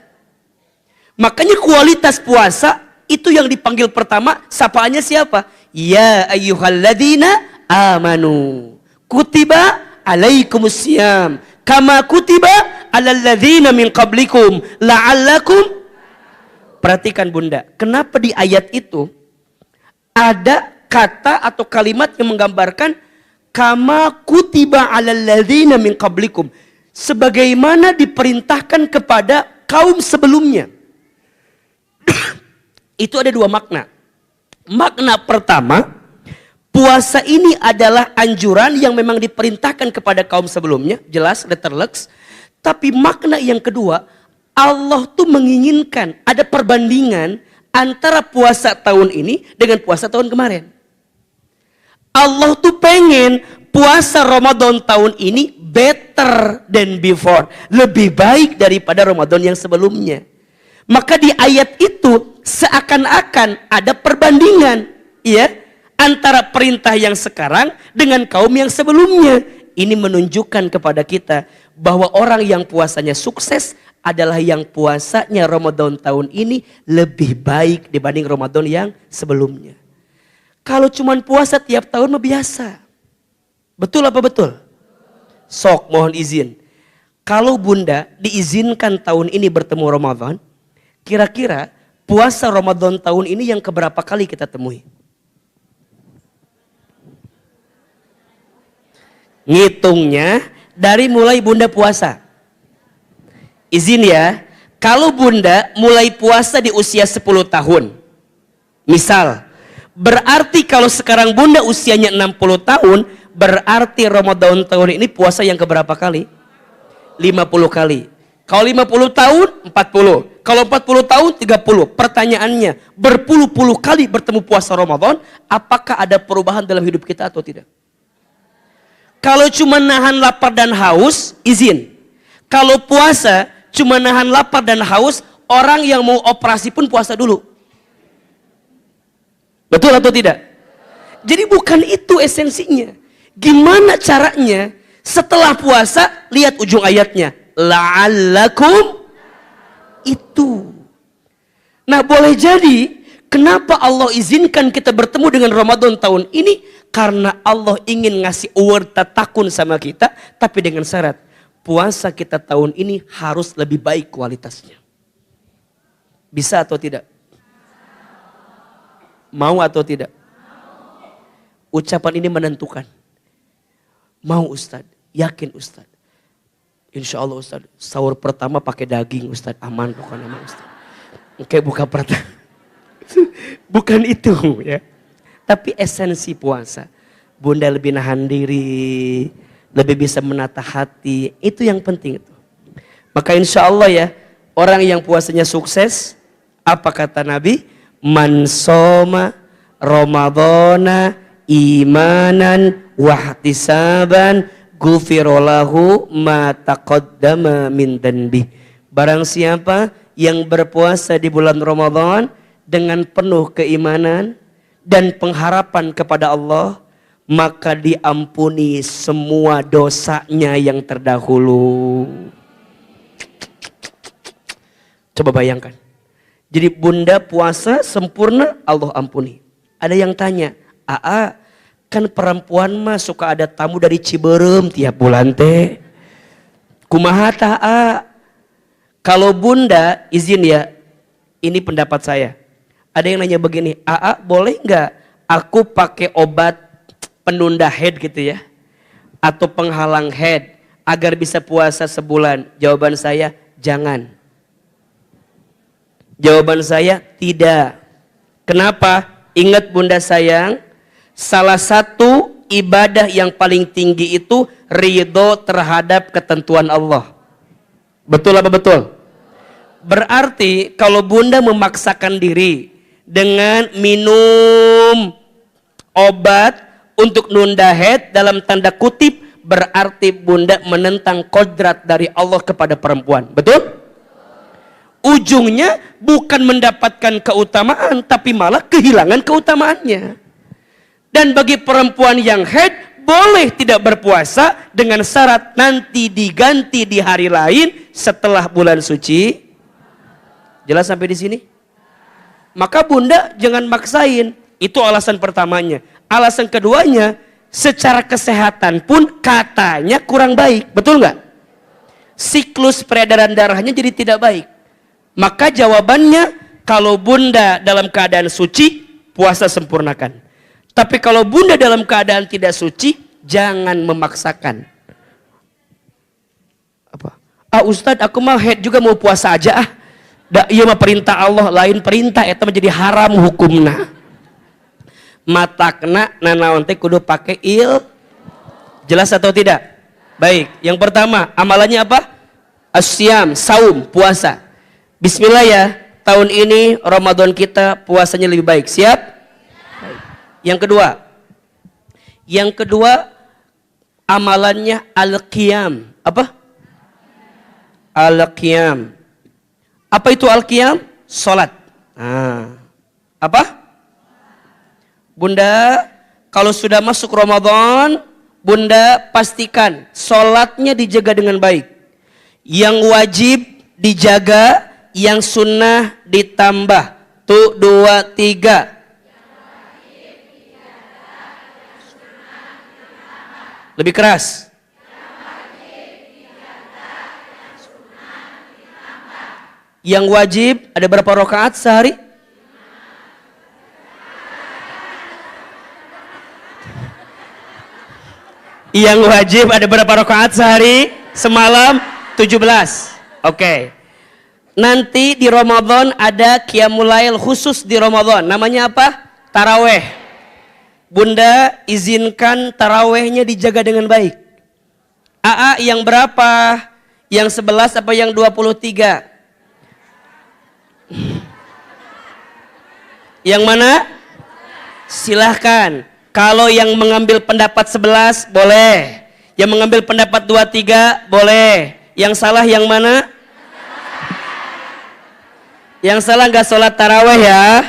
Makanya kualitas puasa itu yang dipanggil pertama, sapaannya siapa? Ya ayyuhalladzina amanu kutiba alaikumusiyam kama kutiba alal ladzina min qablikum la'allakum. Perhatikan Bunda, kenapa di ayat itu ada kata atau kalimat yang menggambarkan kama kutiba 'alal ladzina min qablikum, sebagaimana diperintahkan kepada kaum sebelumnya. Itu ada dua makna. Makna pertama, puasa ini adalah anjuran yang memang diperintahkan kepada kaum sebelumnya, jelas letterleks. Tapi makna yang kedua, Allah tuh menginginkan ada perbandingan antara puasa tahun ini dengan puasa tahun kemarin. Allah tuh pengen puasa Ramadan tahun ini better than before, lebih baik daripada Ramadan yang sebelumnya. Maka di ayat itu seakan-akan ada perbandingan, ya, antara perintah yang sekarang dengan kaum yang sebelumnya. Ini menunjukkan kepada kita bahwa orang yang puasanya sukses adalah yang puasanya Ramadan tahun ini lebih baik dibanding Ramadan yang sebelumnya. Kalau cuman puasa tiap tahun mah biasa. Betul apa betul? Sok, mohon izin. Kalau Bunda diizinkan tahun ini bertemu Ramadan, kira-kira puasa Ramadan tahun ini yang keberapa kali kita temui? Ngitungnya dari mulai Bunda puasa. Izin ya, kalau Bunda mulai puasa di usia 10 tahun, misal, berarti kalau sekarang Bunda usianya 60 tahun, berarti Ramadan tahun ini puasa yang keberapa kali? 50 kali. Kalau 50 tahun, 40. Kalau 40 tahun, 30. Pertanyaannya, berpuluh-puluh kali bertemu puasa Ramadan, apakah ada perubahan dalam hidup kita atau tidak? Kalau cuma nahan lapar dan haus, izin. Kalau puasa cuma nahan lapar dan haus, orang yang mau operasi pun puasa dulu. Betul atau tidak? Jadi bukan itu esensinya. Gimana caranya setelah puasa, lihat ujung ayatnya. La'allakum itu. Nah, boleh jadi kenapa Allah izinkan kita bertemu dengan Ramadan tahun ini? Karena Allah ingin ngasih award tatakun sama kita, tapi dengan syarat puasa kita tahun ini harus lebih baik kualitasnya. Bisa atau tidak? Mau atau tidak? Ucapan ini menentukan. Mau Ustaz? Yakin Ustaz? Insya Allah Ustaz, sahur pertama pakai daging Ustaz, aman pokoknya aman Ustaz. Oke, buka pertama. Bukan itu ya. Tapi esensi puasa, Bunda lebih nahan diri, lebih bisa menata hati, itu yang penting itu. Maka insya Allah ya, orang yang puasanya sukses, apa kata Nabi? Man soma Ramadhana imanan wahtisaban gufirolahu ma taqaddama min dhanbi. Barang siapa yang berpuasa di bulan Ramadan dengan penuh keimanan dan pengharapan kepada Allah, maka diampuni semua dosanya yang terdahulu. Coba bayangkan. Jadi Bunda puasa sempurna, Allah ampuni. Ada yang tanya, "Aa, kan perempuan mah suka ada tamu dari Ciberem tiap bulan teh. Kumaha tah, A?" Kalau Bunda izin ya, ini pendapat saya. Ada yang nanya begini, "Aa, boleh nggak aku pakai obat penunda head gitu ya, atau penghalang head agar bisa puasa sebulan?" Jawaban saya, jangan. Jawaban saya, tidak. Kenapa? Ingat Bunda sayang, salah satu ibadah yang paling tinggi itu ridho terhadap ketentuan Allah. Betul apa betul? Berarti kalau Bunda memaksakan diri dengan minum obat untuk nunda haid dalam tanda kutip, berarti Bunda menentang kodrat dari Allah kepada perempuan. Betul? Ujungnya bukan mendapatkan keutamaan, tapi malah kehilangan keutamaannya. Dan bagi perempuan yang haid, boleh tidak berpuasa dengan syarat nanti diganti di hari lain setelah bulan suci. Jelas sampai di sini? Maka Bunda jangan maksain. Itu alasan pertamanya. Alasan keduanya, secara kesehatan pun katanya kurang baik. Betul nggak? Siklus peredaran darahnya jadi tidak baik. Maka jawabannya, kalau Bunda dalam keadaan suci, puasa sempurnakan. Tapi kalau bunda dalam keadaan tidak suci, jangan memaksakan. Apa? Ustadz, aku mah haid juga mau puasa aja ah. Iya mah perintah Allah, lain perintah eta mah jadi haram hukumna. Matakna nanaon teh kudu pakai Jelas atau tidak? Baik, yang pertama amalannya apa? Asyam, saum, puasa. Bismillah ya, tahun ini Ramadan kita puasanya lebih baik. Siap? Baik. Yang kedua amalannya al-qiyam. Apa? Al-qiyam. Apa itu al-qiyam? Salat. Apa? Bunda, kalau sudah masuk Ramadan, bunda pastikan salatnya dijaga dengan baik. Yang wajib dijaga, yang sunnah ditambah. Tuh 2, 3. Lebih keras. Yang wajib ada berapa rakaat sehari? Yang wajib ada berapa rakaat sehari? Semalam 17. Oke. Nanti di Ramadan ada qiyamul lail khusus di Ramadan. Namanya apa? Taraweh. Bunda izinkan tarawehnya dijaga dengan baik. Yang berapa? Yang 11 apa yang 23? Yang mana? Silahkan. Kalau yang mengambil pendapat 11 boleh. Yang mengambil pendapat 23 boleh. Yang salah yang mana? Yang salah nggak sholat taraweh ya.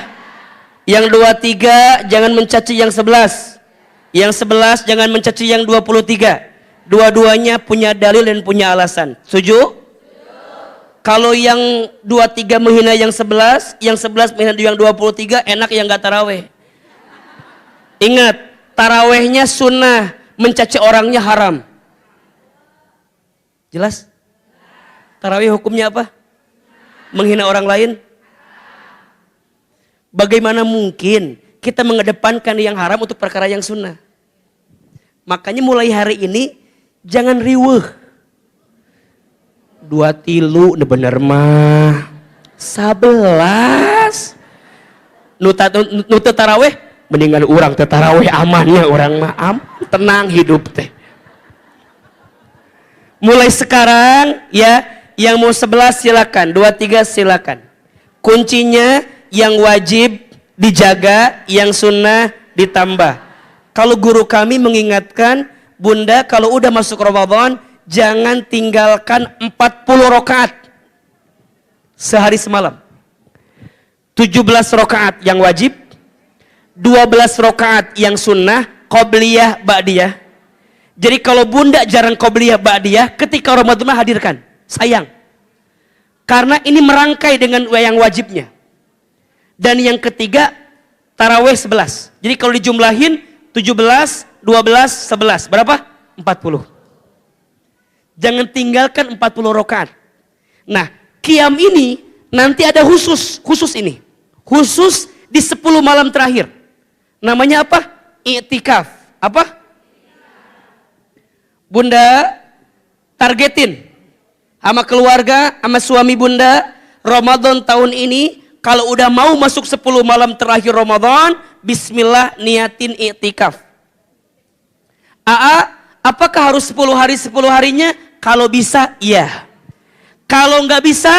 Yang 23 jangan mencaci yang 11. Yang 11 jangan mencaci yang 23. Dua-duanya punya dalil dan punya alasan. Setuju? Kalau yang 23 menghina yang 11, yang 11 menghina yang 23, enak yang gak taraweh. Ingat, tarawehnya sunnah, mencaci orangnya haram. Jelas? Taraweh hukumnya apa? Menghina orang lain? Bagaimana mungkin kita mengedepankan yang haram untuk perkara yang sunnah? Makanya mulai hari ini, jangan riweuh. 23 bener mah 11 nuta taraweh mendingan orang teh taraweh amannya orang mah tenang hidup teh. Mulai sekarang ya, yang mau 11 silakan, 23 silakan. Kuncinya yang wajib dijaga, yang sunnah ditambah. Kalau guru kami mengingatkan, bunda kalau udah masuk Ramadan jangan tinggalkan 40 rakaat sehari semalam. 17 rakaat yang wajib, 12 rakaat yang sunnah, qobliyah, ba'diyah. Jadi kalau bunda jarang qobliyah, ba'diyah, ketika Ramadan hadirkan. Sayang. Karena ini merangkai dengan yang wajibnya. Dan yang ketiga, taraweh 11. Jadi kalau dijumlahin 17, 12, 11. Berapa? 40. Jangan tinggalkan 40 rakaat. Nah, qiyam ini nanti ada khusus ini. Khusus di 10 malam terakhir. Namanya apa? I'tikaf. Apa? Bunda targetin sama keluarga, sama suami bunda, Ramadan tahun ini kalau udah mau masuk 10 malam terakhir Ramadan, bismillah niatin i'tikaf. Apakah harus 10 hari 10 harinya? Kalau bisa, iya. Kalau nggak bisa,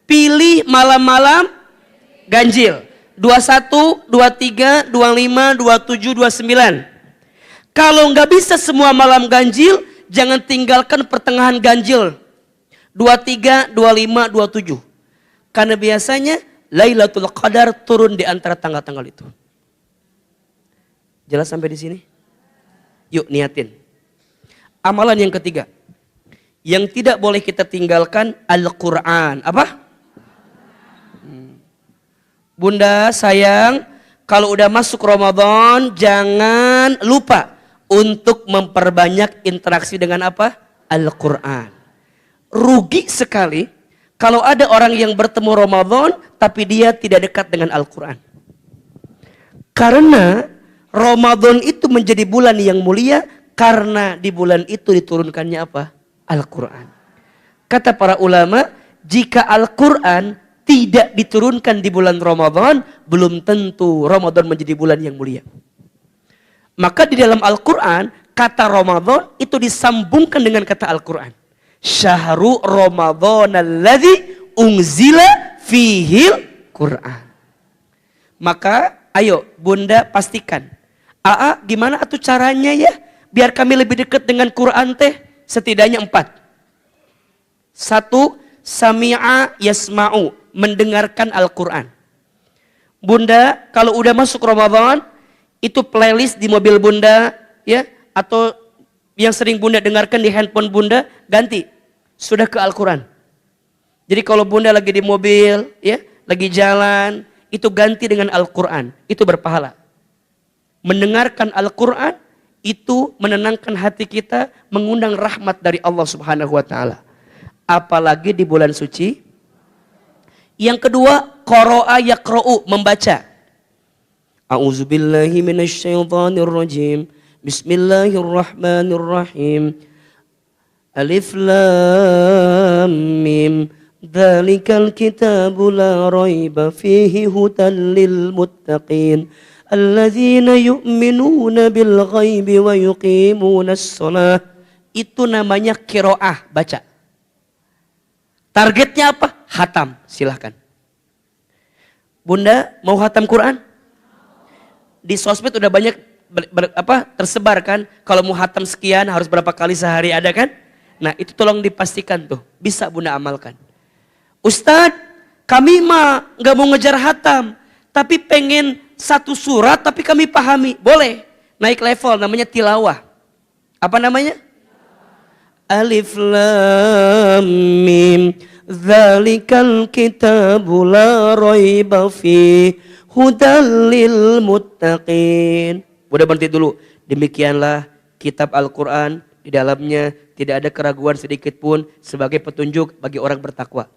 pilih malam-malam ganjil. 21, 23, 25, 27, 29. Kalau nggak bisa semua malam ganjil, jangan tinggalkan pertengahan ganjil. 23, 25, 27. Karena biasanya Lailatul Qadar turun di antara tanggal-tanggal itu. Jelas sampai di sini? Yuk niatin. Amalan yang ketiga, yang tidak boleh kita tinggalkan Al-Quran. Apa? Bunda sayang, kalau udah masuk Ramadan, jangan lupa untuk memperbanyak interaksi dengan apa? Al-Quran. Rugi sekali kalau ada orang yang bertemu Ramadan, tapi dia tidak dekat dengan Al-Quran. Karena Ramadan itu menjadi bulan yang mulia karena di bulan itu diturunkannya apa? Al-Quran. Kata para ulama, jika Al-Quran tidak diturunkan di bulan Ramadan, belum tentu Ramadan menjadi bulan yang mulia. Maka di dalam Al-Quran, kata Ramadan itu disambungkan dengan kata Al-Quran. Syahru Ramadan alladzi unzila fihil Quran. Maka ayo bunda pastikan. Gimana atuh caranya ya? Biar kami lebih dekat dengan Quran teh. Setidaknya 4. 1. Sami'a yasma'u. Mendengarkan Al-Quran. Bunda kalau udah masuk Ramadan, itu playlist di mobil bunda, ya, atau yang sering bunda dengarkan di handphone bunda, ganti. Sudah ke Al-Quran. Jadi kalau bunda lagi di mobil, ya, lagi jalan, itu ganti dengan Al-Quran. Itu berpahala. Mendengarkan Al-Quran, itu menenangkan hati kita, mengundang rahmat dari Allah Subhanahu wa Ta'ala. Apalagi di bulan suci. Yang kedua, qara'a yaqra'u, membaca. A'udzubillahi minasyaitonirrajim. Bismillahirrahmanirrahim. Alif lam mim. Dzalikal kitabu la raiba fihi hudan lil muttaqin. Alladzina yu'minuna bil ghaibi wa yuqimunas shalah. Itu namanya qiraah, baca. Targetnya apa? Hatam, silahkan. Bunda mau hatam Quran? Di sosmed udah banyak tersebar kan, kalau mau hatam sekian harus berapa kali sehari, ada kan? Nah itu tolong dipastikan tuh, bisa bunda amalkan. Ustadz, kami mah nggak mau ngejar hatam, tapi pengen satu surat tapi kami pahami, boleh. Naik level, namanya tilawah. Apa namanya? Alif lam mim. Dzalikal kitabu la raiba fi hudal lil muttaqin. Udah berhenti dulu. Demikianlah kitab Al-Quran, di dalamnya tidak ada keraguan sedikit pun sebagai petunjuk bagi orang bertakwa.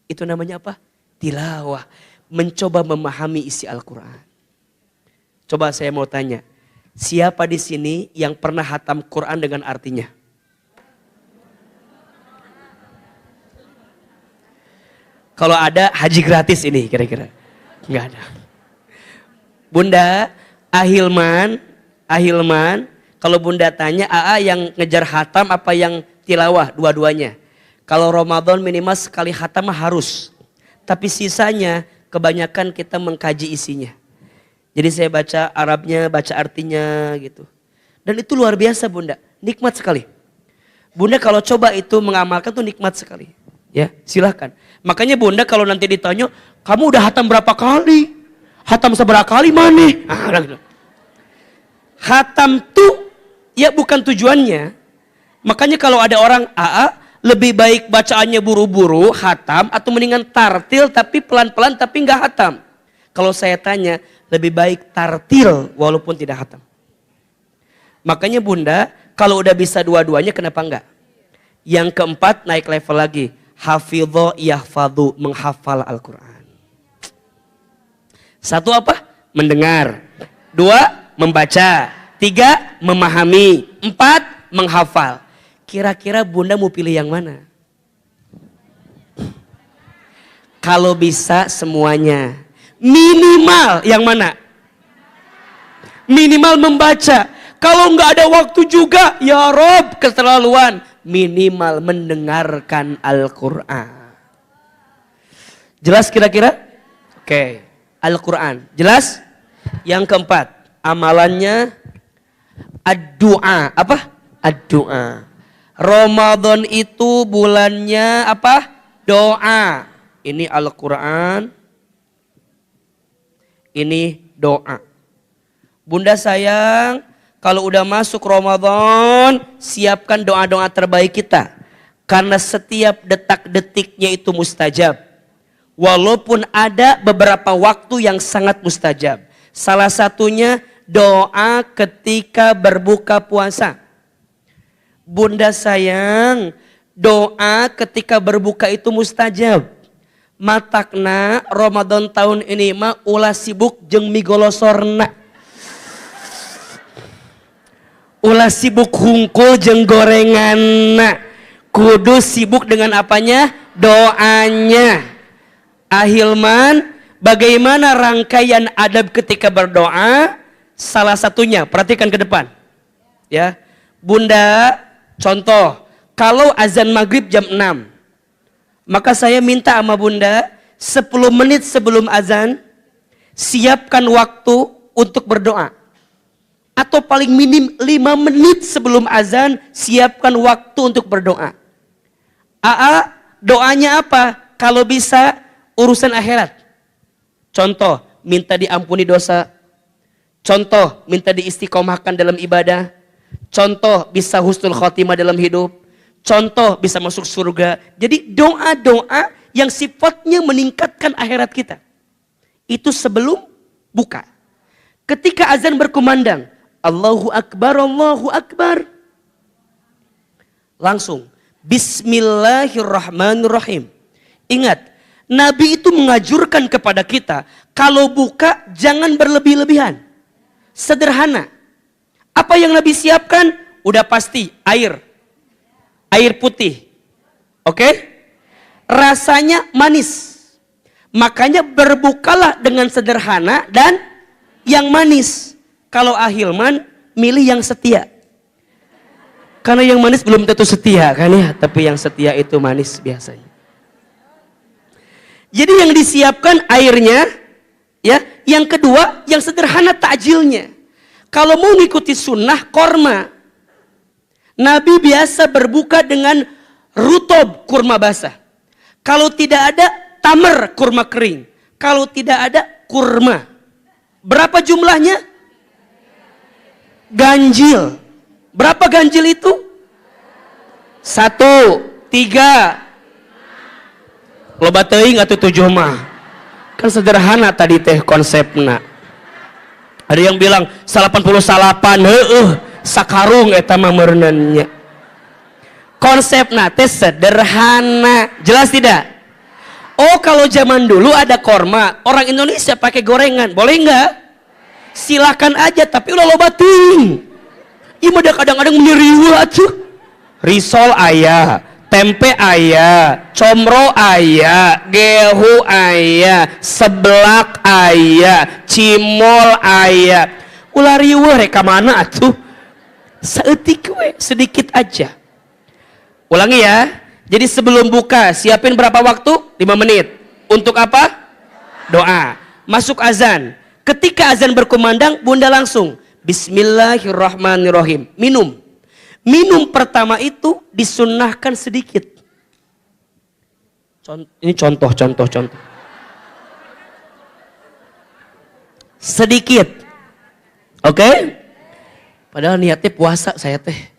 Itu namanya apa? Tilawah. Mencoba memahami isi Al-Quran. Coba saya mau tanya, siapa di sini yang pernah hatam Quran dengan artinya? Kalau ada haji gratis ini kira-kira. Enggak ada. Bunda, Ahilman, kalau bunda tanya, yang ngejar hatam apa yang tilawah? Dua-duanya. Kalau Ramadan minimal sekali hatam harus. Tapi sisanya kebanyakan kita mengkaji isinya. Jadi saya baca Arabnya, baca artinya gitu. Dan itu luar biasa bunda, nikmat sekali. Bunda kalau coba itu mengamalkan tuh nikmat sekali. Ya, silahkan. Makanya bunda kalau nanti ditanya, kamu udah hatam berapa kali? Hatam seberapa kali mana? Gitu. Hatam tuh ya bukan tujuannya. Makanya kalau ada orang lebih baik bacaannya buru-buru, hatam, atau mendingan tartil tapi pelan-pelan tapi nggak hatam. Kalau saya tanya, lebih baik tartil walaupun tidak hatam. Makanya bunda, kalau udah bisa dua-duanya kenapa enggak? Yang keempat naik level lagi. Hafidho yahfadhu, menghafal Al-Quran. 1 apa? Mendengar. 2, membaca. 3, memahami. 4, menghafal. Kira-kira bunda mau pilih yang mana? Kalau bisa semuanya. Minimal yang mana? Minimal membaca. Kalau nggak ada waktu juga, ya Rob, keterlaluan. Minimal mendengarkan Al-Quran. Jelas kira-kira? Oke. Al-Quran. Jelas? Yang keempat, amalannya ad-du'a. Apa? Ad-du'a. Ramadan itu bulannya apa? Doa. Ini Al-Quran. Ini doa. Bunda sayang, kalau udah masuk Ramadan, siapkan doa-doa terbaik kita. Karena setiap detak-detiknya itu mustajab. Walaupun ada beberapa waktu yang sangat mustajab. Salah satunya doa ketika berbuka puasa. Bunda sayang, doa ketika berbuka itu mustajab. matakna Ramadan tahun ini mah ulah sibuk jeung migolosorna. Ulah sibuk hungkul jeung gorenganna. Kudu sibuk dengan apanya? Doanya. Ahilman, bagaimana rangkaian adab ketika berdoa? Salah satunya, perhatikan ke depan. Ya. Bunda, contoh, kalau azan maghrib jam 6, maka saya minta sama Bunda 10 menit sebelum azan siapkan waktu untuk berdoa. Atau paling minim 5 menit sebelum azan siapkan waktu untuk berdoa. Doanya apa? Kalau bisa urusan akhirat. Contoh, minta diampuni dosa. Contoh, minta diistiqomahkan dalam ibadah. Contoh, bisa husnul khotimah dalam hidup. Contoh, bisa masuk surga. Jadi doa-doa yang sifatnya meningkatkan akhirat kita. Itu sebelum buka. Ketika azan berkumandang, Allahu Akbar, Allahu Akbar. Langsung, Bismillahirrahmanirrahim. Ingat, Nabi itu mengajurkan kepada kita, kalau buka jangan berlebih-lebihan. Sederhana. Apa yang Nabi siapkan? Udah pasti, air. Air putih. Oke? Rasanya manis. Makanya berbukalah dengan sederhana dan yang manis. Kalau ahilman, milih yang setia. Karena yang manis belum tentu setia kan ya, tapi yang setia itu manis biasanya. Jadi yang disiapkan airnya, ya. Yang kedua, yang sederhana takjilnya. Kalau mau ngikuti sunnah, korma. Nabi biasa berbuka dengan rutob, kurma basah. Kalau tidak ada, tamar, kurma kering. Kalau tidak ada, kurma. Berapa jumlahnya? Ganjil. Berapa ganjil itu? 1, 3. Loba teuing atuh 7 mah. Kan sederhana tadi teh konsepna. Ada yang bilang 88, sakarung eta mah meurneunnya. Konsepna teh sederhana. Jelas tidak? Oh, kalau zaman dulu ada korma, orang Indonesia pakai gorengan, boleh enggak? Silakan aja, tapi ulah loba teuing. Ieu mah kadang-kadang menyeriweuh atuh. Risol aya, tempe aya, comro aya, gehu aya, seblak aya, cimol aya. Ulah riweuh rek ka mana atuh? Saeutik we, sedikit aja. Ulangi ya. Jadi sebelum buka, siapin berapa waktu? 5 menit. Untuk apa? Doa. Masuk azan. Ketika azan berkumandang, Bunda langsung Bismillahirrahmanirrahim. Minum. Minum pertama itu disunnahkan sedikit. Ini contoh. Sedikit. Oke? Padahal niatnya puasa saya teh.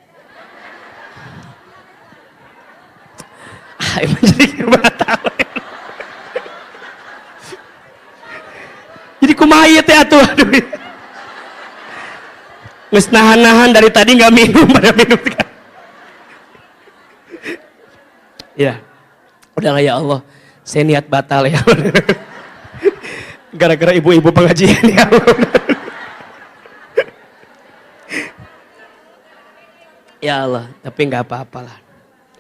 Jadi kumaha ieu teh atuh. Geus nahan-nahan dari tadi nggak minum pada minum. Ya, udahlah ya Allah, saya niat batal ya. Gara-gara ibu-ibu pengajian ya Allah. Ya Allah, tapi nggak apa-apalah.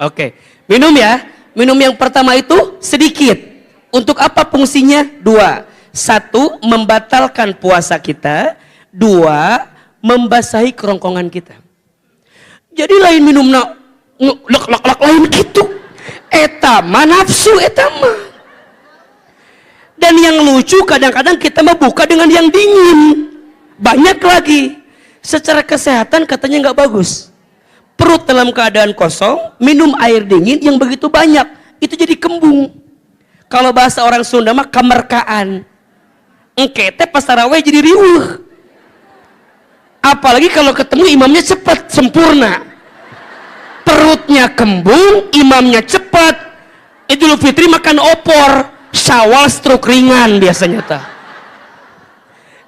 Oke, minum ya. Minum yang pertama itu sedikit. Untuk apa fungsinya? 2. 1, membatalkan puasa kita. 2, membasahi kerongkongan kita. Jadi lain minumna lek lain gitu. Eta mah nafsu eta mah. Dan yang lucu kadang-kadang kita mah buka dengan yang dingin. Banyak lagi. Secara kesehatan katanya nggak bagus. Perut dalam keadaan kosong, minum air dingin yang begitu banyak, itu jadi kembung. Kalau bahasa orang Sunda mah kamerkaan. Engke teh pas tarawih jadi riuh. Apalagi kalau ketemu imamnya cepat, sempurna. Perutnya kembung, imamnya cepat. Idul Fitri makan opor, Syawal stroke ringan biasanya ta.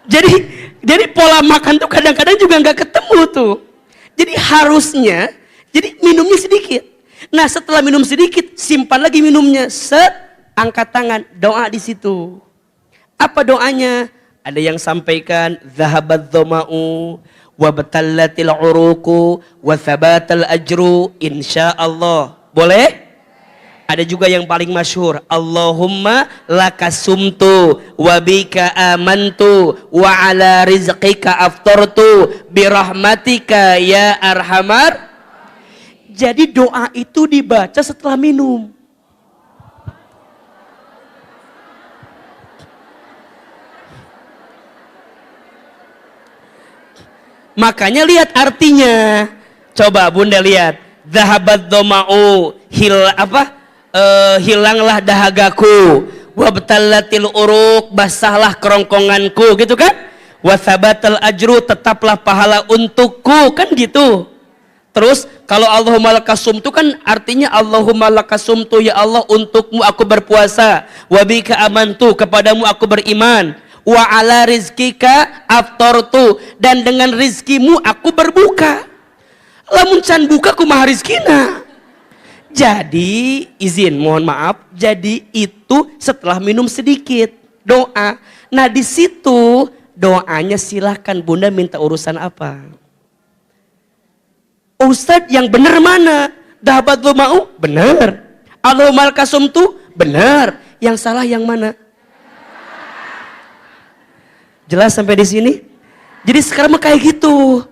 Jadi pola makan tuh kadang-kadang juga nggak ketemu tuh. Jadi harusnya, jadi minumnya sedikit. Nah setelah minum sedikit, simpan lagi minumnya. angkat tangan, doa di situ. Apa doanya? Ada yang sampaikan zahabat dhama'u wa batallatil uruku wa thabatal ajru insyaallah. Boleh? Ada juga yang paling masyhur, Allahumma lakasumtu wa bika amantu wa ala rizqika aftartu birahmatika ya arhamar. Jadi doa itu dibaca setelah minum. Makanya lihat artinya. Coba Bunda lihat. Zahabat dhama'u, hilanglah dahagaku, wabtallatil uruk, basahlah kerongkonganku, gitu kan? Wa thabatal ajru, tetaplah pahala untukku, kan gitu. Terus kalau Allahumma lakasumtu kan artinya Allahumma lakasumtu, ya Allah untukmu aku berpuasa, wa bika amantu, kepadamu aku beriman, wa ala rizkika aftartu, dan dengan rizkimu aku berbuka. Lamun can buka kumaha rizkina. Jadi izin mohon maaf, jadi itu setelah minum sedikit doa. Nah di situ doanya silahkan Bunda minta urusan apa. Ustadz yang benar mana? Dahabat lo mau? Benar. Allahumma lakasumtu? Benar. Yang salah yang mana? Jelas sampai di sini? Jadi sekarang mah kayak gitu.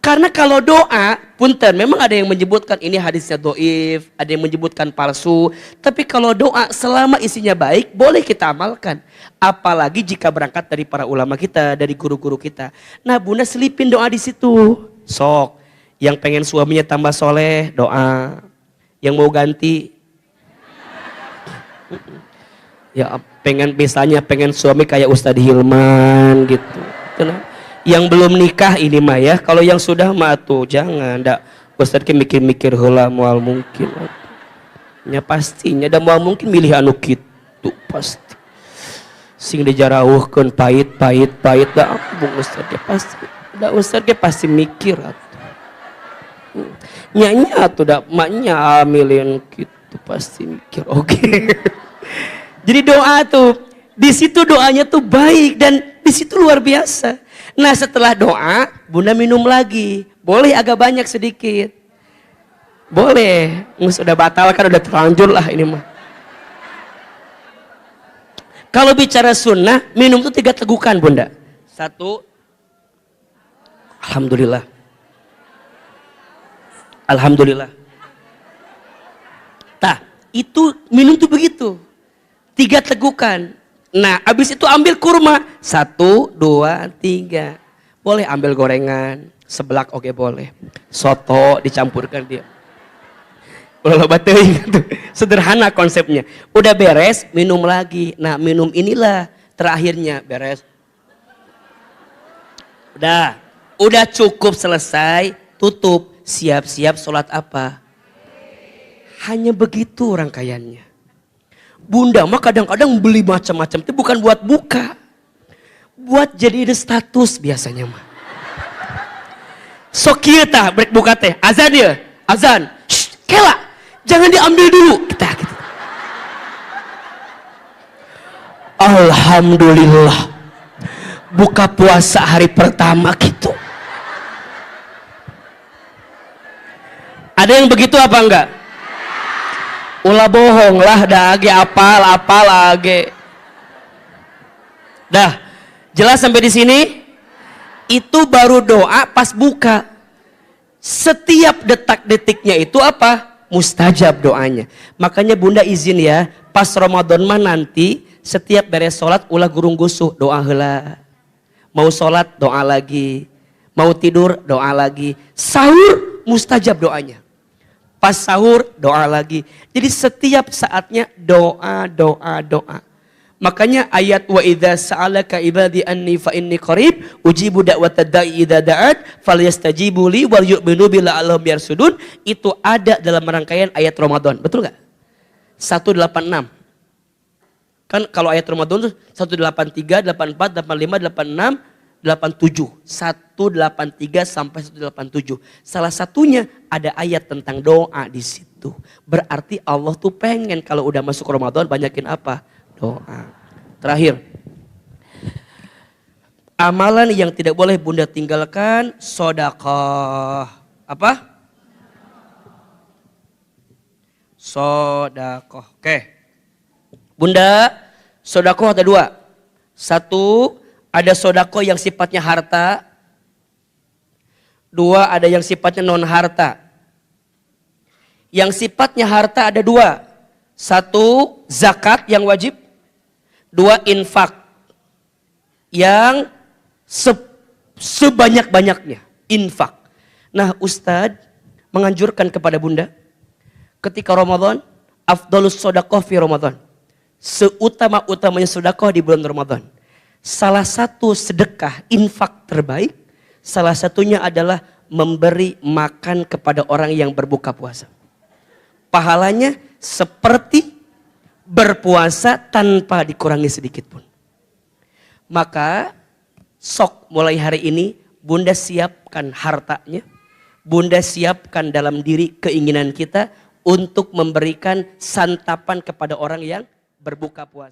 Karena kalau doa, punten, memang ada yang menyebutkan ini hadisnya doif, ada yang menyebutkan palsu. Tapi kalau doa selama isinya baik, boleh kita amalkan. Apalagi jika berangkat dari para ulama kita, dari guru-guru kita. Nah Bunda selipin doa di situ. Sok, yang pengen suaminya tambah soleh, doa. Yang mau ganti, ya pengen suami kayak Ustadz Hilman gitu. Kenapa? Yang belum nikah ini mah ya, kalau yang sudah mah tuh jangan, ndak Ustadz ke mikir-mikir heula moal mungkin. Nya pastinya da moal mungkin milih anu kitu pasti. Sing dijaraweuhkeun pahit da bung Ustadz ge pasti. Da Ustadz ge pasti mikir atuh. Nya atuh da maknya milih kitu pasti mikir. Oke. Jadi doa tuh di situ doanya tuh baik dan di situ luar biasa. Nah setelah doa, Bunda minum lagi. Boleh agak banyak sedikit. Boleh. Sudah batal kan, udah terlanjur lah ini mah. Kalau bicara sunnah, minum itu 3 tegukan Bunda. 1, Alhamdulillah. Alhamdulillah. Tah, itu minum tuh begitu. 3 tegukan. Nah, abis itu ambil kurma. 1, 2, 3. Boleh ambil gorengan. Seblak oke boleh. Soto dicampurkan dia. Ulah bateuing gitu. Sederhana konsepnya. Udah beres, minum lagi. Nah, minum inilah terakhirnya beres. Udah cukup selesai, tutup. Siap-siap sholat apa? Hanya begitu rangkaiannya. Bunda mah kadang-kadang beli macam-macam itu bukan buat buka. Buat jadi ada status biasanya mah. Sok kieu tah brek buka teh. Azan ya? Azan. Shh, kela. Jangan diambil dulu. Kita gitu. Alhamdulillah. Buka puasa hari pertama gitu. Ada yang begitu apa enggak? Ulah bohong lah, dah age apal age. Dah, jelas sampai di sini? Itu baru doa pas buka. Setiap detak-detiknya itu apa? Mustajab doanya. Makanya Bunda izin ya, pas Ramadan mah nanti setiap beres sholat ulah gurung gusuh, doa heula. Mau sholat doa lagi, mau tidur doa lagi. Sahur mustajab doanya. Pas sahur doa lagi. Jadi setiap saatnya doa. Makanya ayat wa idza sa'alaka ibadi anni fa inni qarib ujibu da'watad da'i idza da'at falyastajibu li wal yu'minu bi la'allahum yarsudun, itu ada dalam rangkaian ayat Ramadan. Betul enggak? 186. Kan kalau ayat Ramadan itu 183, 84, 85, 86, 87, 183 sampai 187. Salah satunya ada ayat tentang doa di situ. itu. Berarti Allah tuh pengen kalau udah masuk Ramadan banyakin apa? Doa. Terakhir. Amalan yang tidak boleh Bunda tinggalkan, sedekah. Apa? Sedekah. Oke. Bunda, sedekah ada dua. Satu, ada sedekah yang sifatnya harta. Dua, ada yang sifatnya non harta. Yang sifatnya harta ada dua. Satu, zakat yang wajib. Dua, infak. Yang sebanyak-banyaknya. Infak. Nah, Ustadz menganjurkan kepada Bunda. Ketika Ramadan, afdalus sedekah fi Ramadan. Seutama-utamanya sedekah di bulan Ramadan. Salah satu sedekah, infak terbaik. Salah satunya adalah memberi makan kepada orang yang berbuka puasa. Pahalanya seperti berpuasa tanpa dikurangi sedikit pun. Maka sok mulai hari ini Bunda siapkan hartanya. Bunda siapkan dalam diri keinginan kita untuk memberikan santapan kepada orang yang berbuka puasa.